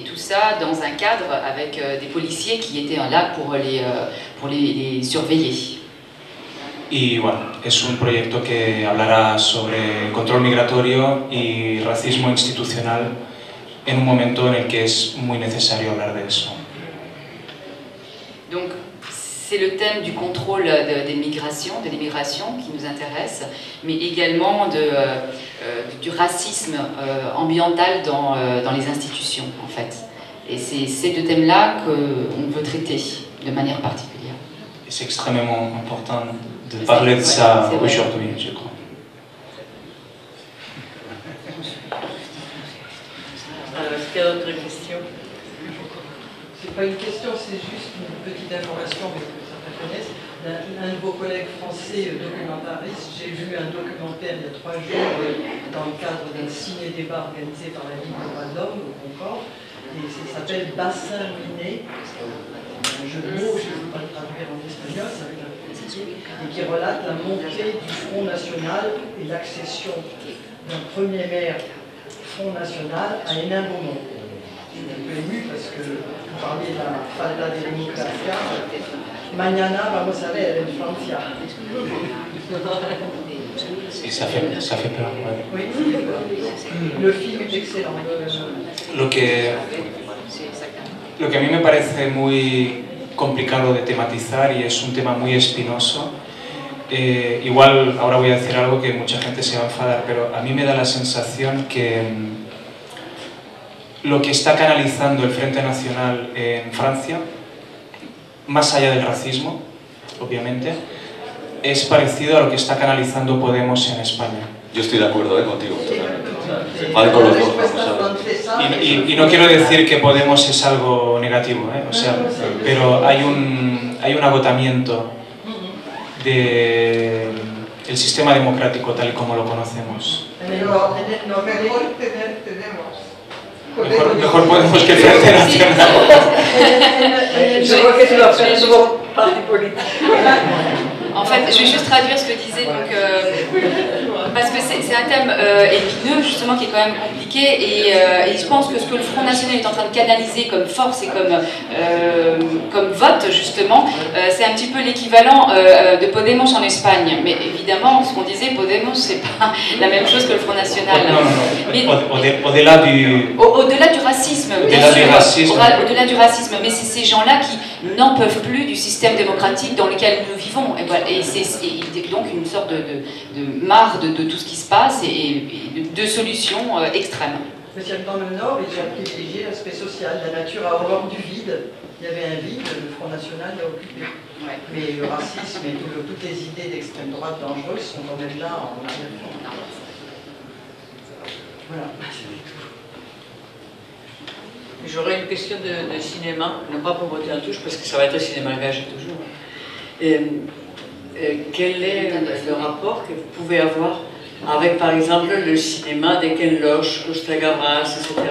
tout ça dans un cadre avec des policiers qui étaient là pour les surveiller. Y bueno, es un proyecto que hablará sobre control migratorio y racismo institucional en un momento en el que es muy necesario hablar de eso. Donc, c'est le thème du contrôle de l'immigration qui nous intéresse, mais également du racisme ambiental dans les institutions, en fait. Et c'est ces 2 thèmes-là qu'on veut traiter de manière particulière. C'est extrêmement important de parler de ça aujourd'hui, je crois. Alors, est-ce qu'il y a d'autres questions? C'est pas une question, c'est juste une petite information, mais que certains connaissent. Un de vos collègues français documentariste, j'ai vu un documentaire il y a 3 jours dans le cadre d'un ciné-débat organisé par la Ligue des droits de l'homme au Concorde, et ça s'appelle Bassin miné, un jeu de mots, je ne peux pas le traduire en espagnol, ça veut dire, et qui relate la montée du Front National et l'accession d'un premier maire Front National à Hénin Beaumont. Je suis un peu ému parce que vous parliez de la falda de democracia. Mañana vamos a ver en Francia. Sí, ça fait peur. Ouais. Oui, le film est excellent. Lo que a mí me parece muy complicado de tematizar y es un tema muy espinoso, igual ahora voy a decir algo que mucha gente se va a enfadar, pero a mí me da la sensación que lo que está canalizando el Frente Nacional en Francia, más allá del racismo, obviamente, es parecido a lo que está canalizando Podemos en España. Yo estoy de acuerdo contigo, totalmente. Vale con los dos, vamos a ver. Y no quiero decir que Podemos es algo negativo, o sea, pero hay un agotamiento del sistema democrático tal y como lo conocemos. Mejor Podemos que el Frente Nacional. Je crois que tu vas faire souvent parti politique. En fait, je vais juste traduire ce que disait, donc, parce que c'est un thème épineux, justement, qui est quand même compliqué, et je pense que ce que le Front National est en train de canaliser comme force et comme vote, justement, c'est un petit peu l'équivalent de Podemos en Espagne. Mais évidemment, ce qu'on disait, Podemos, c'est pas la même chose que le Front National. Au-delà du... Au-delà du racisme, bien sûr. Au-delà du racisme, mais c'est ces gens-là qui n'en peuvent plus du système démocratique dans lequel nous vivons. Et, voilà, et c'est donc une sorte de marre de tout ce qui se passe et de solutions extrêmes. spécialement dans le Nord, ils ont privilégié l'aspect social. La nature a horreur du vide. Il y avait un vide, le Front National l'a occupé. Ouais. Mais le racisme et toutes les idées d'extrême droite dangereuses sont quand même là en arrière-fond. Voilà. J'aurais une question de cinéma, non pas pour voter en touche, parce que ça va être cinéma engagé toujours. Quel est le rapport que vous pouvez avoir avec, par exemple, le cinéma des Ken Loach, Costa Gavras, etc.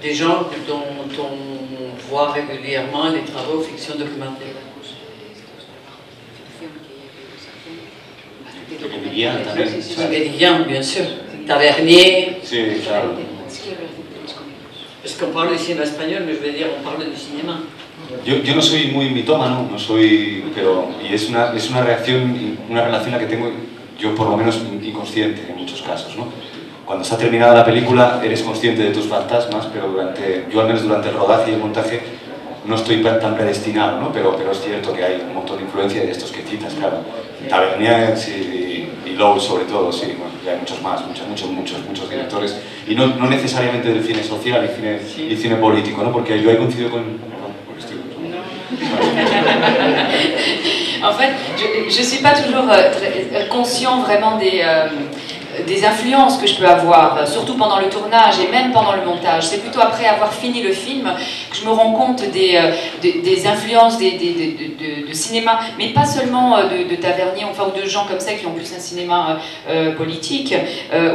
Des gens dont on voit régulièrement les travaux fiction documentaire. Médian, bien sûr. Tavernier. Sí, claro. Parce qu'on parle du cinéma espagnol, mais je veux dire, on parle du cinéma. Yo no soy muy mitómano, no soy, pero y es una reacción, una relación la que tengo yo por lo menos inconsciente en muchos casos, ¿no? Cuando está terminada la película eres consciente de tus fantasmas, pero yo al menos durante el rodaje y el montaje no estoy tan predestinado, ¿no? Pero es cierto que hay un montón de influencia de estos que citas, claro. Tavernier y Lowe sobre todo, sí, bueno, y hay muchos más, muchos directores, y no necesariamente del cine social y cine político, ¿no? Porque yo ahí coincido con... En fait, je ne suis pas toujours conscient vraiment des influences que je peux avoir, surtout pendant le tournage et même pendant le montage. C'est plutôt après avoir fini le film que je me rends compte des influences de cinéma, mais pas seulement de Tavernier, enfin, ou de gens comme ça qui ont plus un cinéma politique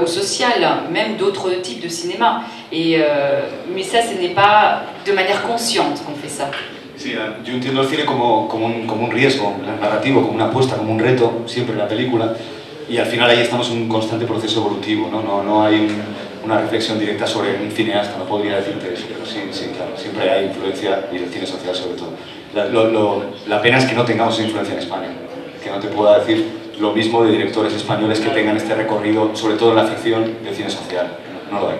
ou social, même d'autres types de cinéma. Mais ça, ce n'est pas de manière consciente qu'on fait ça. Sí, yo entiendo el cine como un riesgo narrativo, como una apuesta, como un reto, siempre en la película, y al final ahí estamos en un constante proceso evolutivo, no hay una reflexión directa sobre un cineasta, no podría decirte eso, pero sí, claro, siempre hay influencia, y del cine social sobre todo. La pena es que no tengamos esa influencia en España, que no te pueda decir lo mismo de directores españoles que tengan este recorrido, sobre todo en la ficción, del cine social, no lo hay.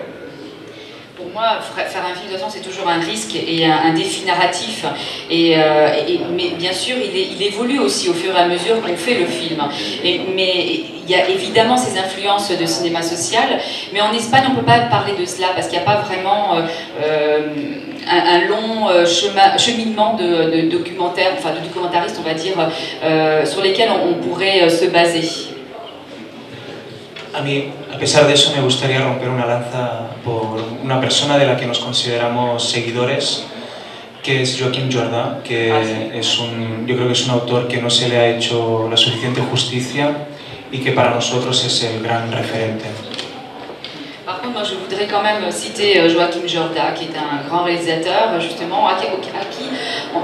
Pour moi, faire un film, de toute façon, c'est toujours un risque et un défi narratif. Mais bien sûr, il évolue aussi au fur et à mesure qu'on fait le film. Mais il y a évidemment ces influences de cinéma social. Mais en Espagne, on ne peut pas parler de cela parce qu'il n'y a pas vraiment un long cheminement de documentaires, enfin de documentaristes, on va dire, sur lesquels on pourrait se baser. A mí, a pesar de eso, me gustaría romper una lanza por una persona de la que nos consideramos seguidores, que es Joaquim Jordà, que yo creo que es un autor que no se le ha hecho la suficiente justicia y que para nosotros es el gran referente. Par contre, moi, je voudrais quand même citer Joaquim Jordà, qui est un grand réalisateur, justement,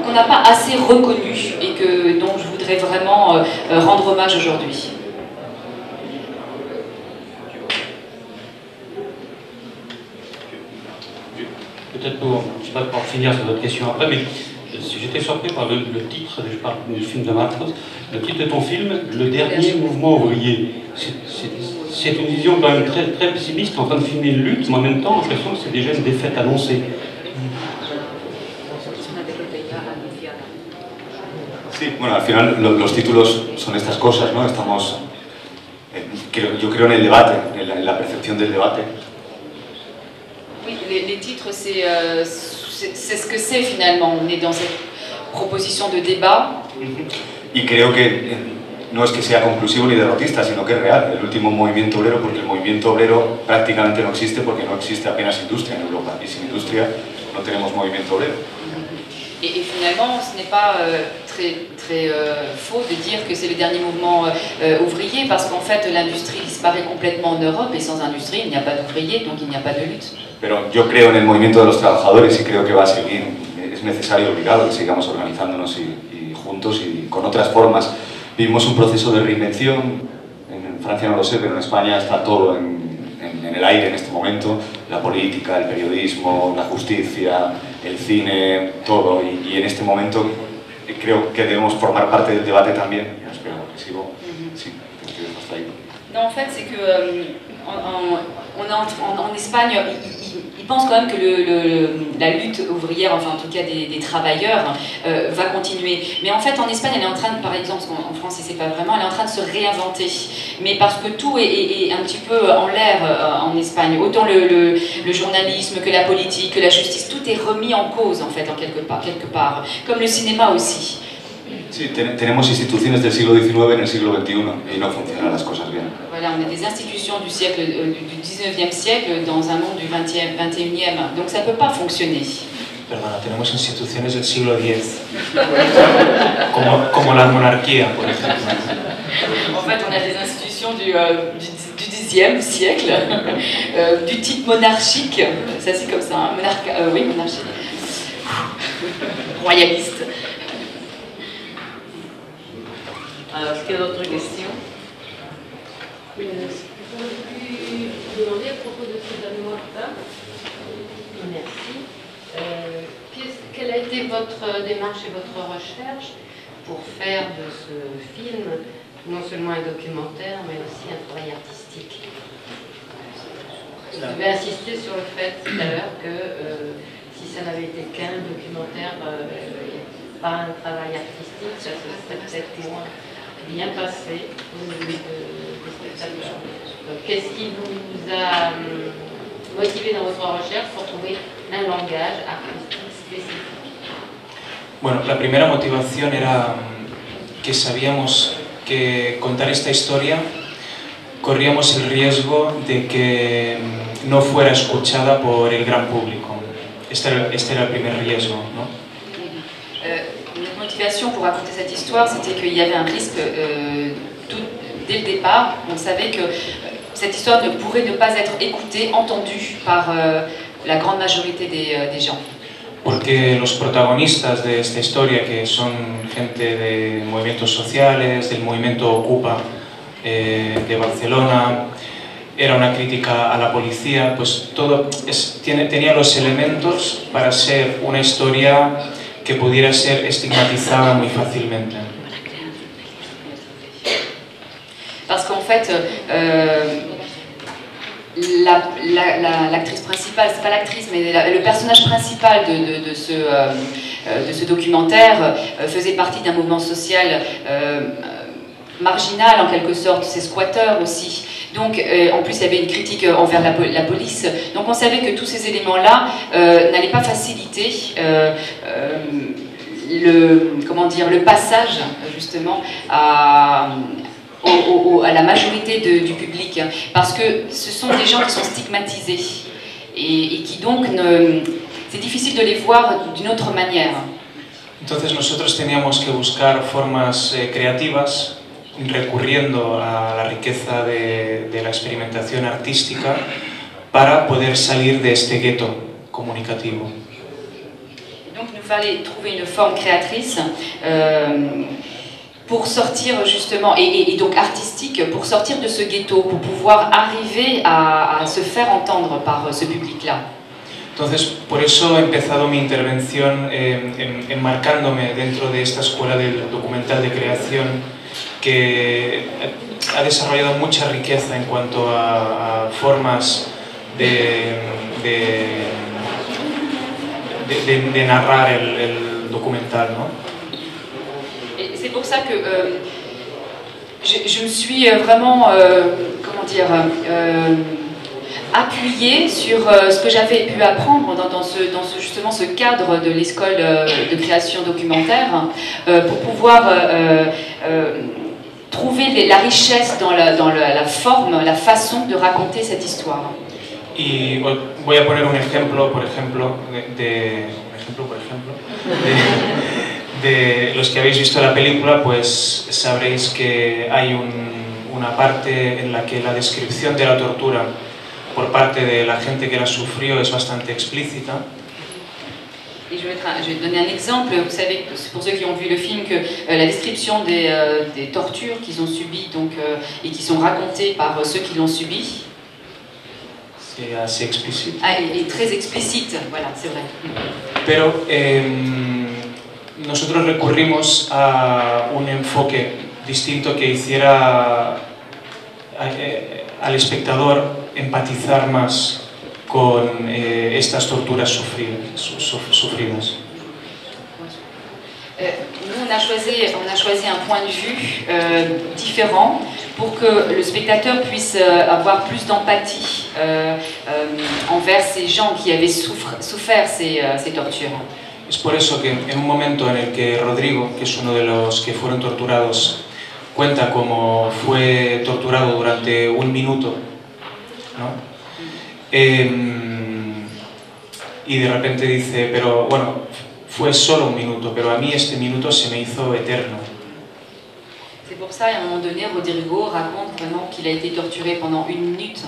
qu'on n'a pas assez reconnu et dont je voudrais vraiment rendre hommage aujourd'hui. Peut-être pour finir sur votre question après, mais j'étais surpris par le titre, je parle du film de Marcos, le titre de ton film, Le dernier mouvement ouvrier. C'est une vision quand même très, très pessimiste, en train de filmer une lutte, mais en même temps, l'impression que c'est déjà une défaite annoncée. Sí, bueno, al final los títulos son estas cosas, ¿no? Yo creo en el debate, en la percepción del debate. Oui, les titres, c'est ce que c'est finalement. On est dans cette proposition de débat. Y creo que no es que sea conclusivo ni derrotista, sino que es real. El último movimiento obrero, porque el movimiento obrero prácticamente no existe porque no existe apenas industria en Europa. Y sin industria no tenemos movimiento obrero. Et finalement, ce n'est pas très faux de dire que c'est le dernier mouvement ouvrier, parce qu'en fait, l'industrie disparaît complètement en Europe, et sans industrie, il n'y a pas d'ouvriers, donc il n'y a pas de lutte. Pero yo creo en el movimiento de los trabajadores y creo que va a seguir. Es necesario y obligado que sigamos organizándonos y juntos y con otras formas. Vivimos un proceso de reinvención. En Francia no lo sé, pero en España está todo en el aire en este momento. La política, el periodismo, la justicia, el cine, todo. Y en este momento creo que debemos formar parte del debate también. Espero que sigo. Sí, hasta ahí. Non, en fait, c'est que en Espagne, il pense quand même que la lutte ouvrière, enfin en tout cas des travailleurs, va continuer. Mais en fait en Espagne elle est en train de, par exemple, en France c'est pas vraiment, elle est en train de se réinventer. Mais parce que tout est un petit peu en l'air en Espagne. Autant le journalisme que la politique, que la justice, tout est remis en cause en fait, en quelque part. Comme le cinéma aussi. Sí, tenemos instituciones del siglo XIX en el siglo XXI y no funcionan las cosas bien. Voilà, on a des institutions du 19e siècle dans un monde du 21e, donc ça ne peut pas fonctionner. Perdona, tenemos instituciones del siglo X, como la monarquía, por ejemplo. En fait, on a des institutions du 10e siècle, du type monarchique, ça c'est comme ça, hein, oui, monarchique, royaliste. Alors, est-ce qu'il y a d'autres questions? Oui, j'aurais pu demander à propos de ce Martin. Merci. Quelle a été votre démarche et votre recherche pour faire de ce film non seulement un documentaire, mais aussi un travail artistique? Vous avez insisté sur le fait tout à l'heure que si ça n'avait été qu'un documentaire, pas un travail artistique, ça se serait peut-être moins bien passé au niveau des spectateurs. Qu'est-ce qui vous a motivé dans votre recherche pour trouver un langage artistique spécifique? Bueno, la primera motivación era que sabíamos que contar esta historia corríamos el riesgo de que no fuera escuchada por el gran público. Este era el primer riesgo, ¿no? Notre motivation pour raconter cette histoire, c'était qu'il y avait un risque dès le départ. On savait que cette histoire ne pourrait ne pas être écoutée, entendue par la grande majorité des gens. Porque los protagonistas de esta historia, que son gente de movimientos sociales, del movimiento Ocupa de Barcelona, era una crítica a la policía, pues todo tenía los elementos para ser una historia que pudiera ser estigmatizada muy fácilmente. Parce qu'en fait, l'actrice principale, c'est pas l'actrice, mais le personnage principal de ce documentaire faisait partie d'un mouvement social marginal en quelque sorte, c'est squatteurs aussi. Donc en plus il y avait une critique envers la police, donc on savait que tous ces éléments-là n'allaient pas faciliter le passage justement à la majorité du public, parce que ce sont des gens qui sont stigmatisés et qui donc, c'est difficile de les voir d'une autre manière. Entonces nosotros teníamos que buscar formas creativas, recurriendo a la riqueza de la experimentación artística, para poder salir de este gueto comunicativo. Donc il nous fallait trouver une forme créatrice pour sortir justement, et donc artistique, pour sortir de ce ghetto, pour pouvoir arriver à se faire entendre par ce public-là. Entonces, por eso he empezado mi intervención enmarcándome dentro de esta escuela del documental de creación, que ha desarrollado mucha riqueza en cuanto a formas de narrar el documental, ¿no? Et c'est pour ça que je me suis vraiment, appuyée sur ce que j'avais pu apprendre dans justement ce cadre de l'école de création documentaire, pour pouvoir trouver la richesse dans la forme, la façon de raconter cette histoire. Y voy a poner un ejemplo, por ejemplo, de los que habéis visto la película, pues sabréis que hay una parte en la que la descripción de la tortura por parte de la gente que la sufrió es bastante explícita. Et je vais donner un exemple. Vous savez, pour ceux qui ont vu le film, que la description des tortures qu'ils ont subies et qui sont racontées par ceux qui l'ont subi. C'est assez explicite. Ah, et très explicite, voilà, c'est vrai. Pero nosotros recurrimos a un enfoque distinto que hiciera al espectador empatizar más con estas torturas sufridas. Nous, on a choisi un point de vue différent pour que le spectateur puisse avoir plus d'empathie envers ces gens qui avaient souffert ces tortures. Es por eso que en un momento en el que Rodrigo, que es uno de los que fueron torturados, cuenta cómo fue torturado durante un minuto, ¿no? Y de repente dice, pero bueno, fue solo un minuto, pero a mí este minuto se me hizo eterno. C'est pour ça, à un moment donné, Rodrigo raconte vraiment qu'il a été torturé pendant 1 minute.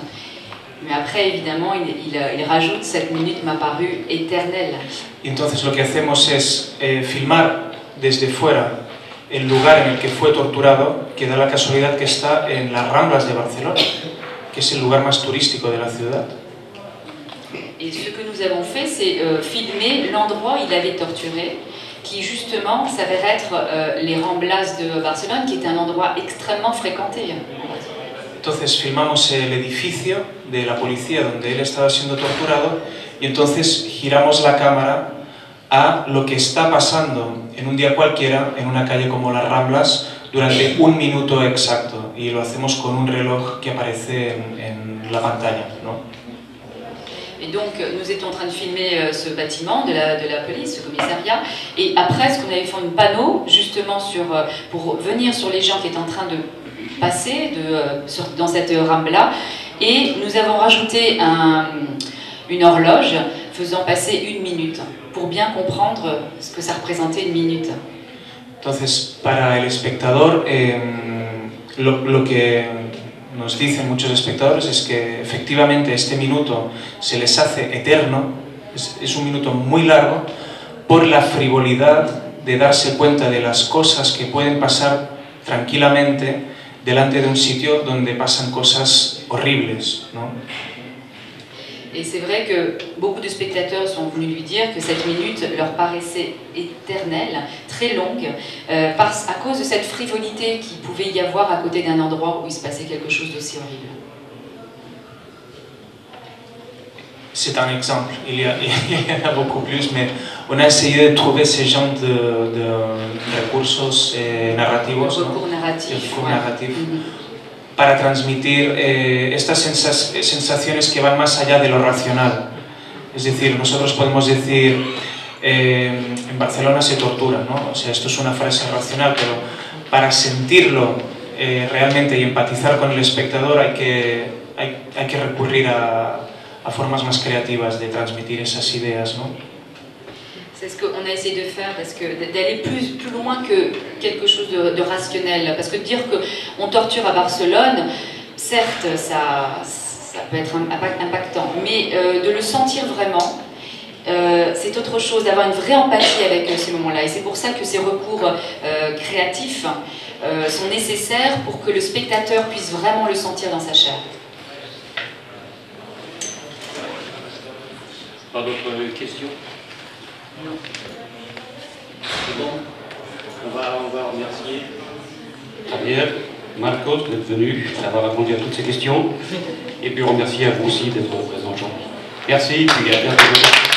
Mais après, évidemment, il rajoute, cette minute m'a paru éternelle. Y entonces lo que hacemos es filmar desde fuera el lugar en el que fue torturado, que da la casualidad que está en las Ramblas de Barcelona, que es el lugar más turístico de la ciudad. Et ce que nous avons fait, c'est filmer l'endroit où il avait torturé, qui justement s'avère être les Ramblas de Barcelone, qui est un endroit extrêmement fréquenté. Entonces filmamos el edificio de la policía donde él estaba siendo torturado y entonces giramos la cámara a lo que está pasando en un día cualquiera en una calle como las Ramblas durante 1 minuto exacto, y lo hacemos con un reloj que aparece en la pantalla, ¿no? Et donc nous étions en train de filmer ce bâtiment de la police, ce commissariat, et après ce qu'on avait fait un panneau justement pour venir sur les gens qui étaient en train de passer dans cette Rambla, et nous avons rajouté une horloge faisant passer 1 minute pour bien comprendre ce que ça représentait 1 minute. Entonces, para el espectador, lo que nos dicen muchos espectadores es que efectivamente este minuto se les hace eterno, es un minuto muy largo, por la frivolidad de darse cuenta de las cosas que pueden pasar tranquilamente delante de un sitio donde pasan cosas horribles, ¿no? Et c'est vrai que beaucoup de spectateurs sont venus lui dire que cette minute leur paraissait éternelle, très longue, à cause de cette frivolité qu'il pouvait y avoir à côté d'un endroit où il se passait quelque chose d'aussi horrible. C'est un exemple, il y en a beaucoup plus, mais on a essayé de trouver ce genre de recursos narrativos, recours narratif, para transmitir estas sensaciones que van más allá de lo racional. Es decir, nosotros podemos decir, en Barcelona se tortura, ¿no? O sea, esto es una frase racional, pero para sentirlo realmente y empatizar con el espectador hay que recurrir a formas más creativas de transmitir esas ideas, ¿no? C'est ce qu'on a essayé de faire, parce que d'aller plus loin que quelque chose de rationnel. Parce que de dire qu'on torture à Barcelone, certes, ça peut être impactant, mais de le sentir vraiment, c'est autre chose, d'avoir une vraie empathie avec ces moments-là. Et c'est pour ça que ces recours créatifs sont nécessaires pour que le spectateur puisse vraiment le sentir dans sa chair. Pas d'autres questions? Non. C'est bon. On va remercier Javier, Marcos d'être venu, d'avoir répondu à toutes ces questions. Et puis remercier à vous aussi d'être présents aujourd'hui. Merci, et à bientôt.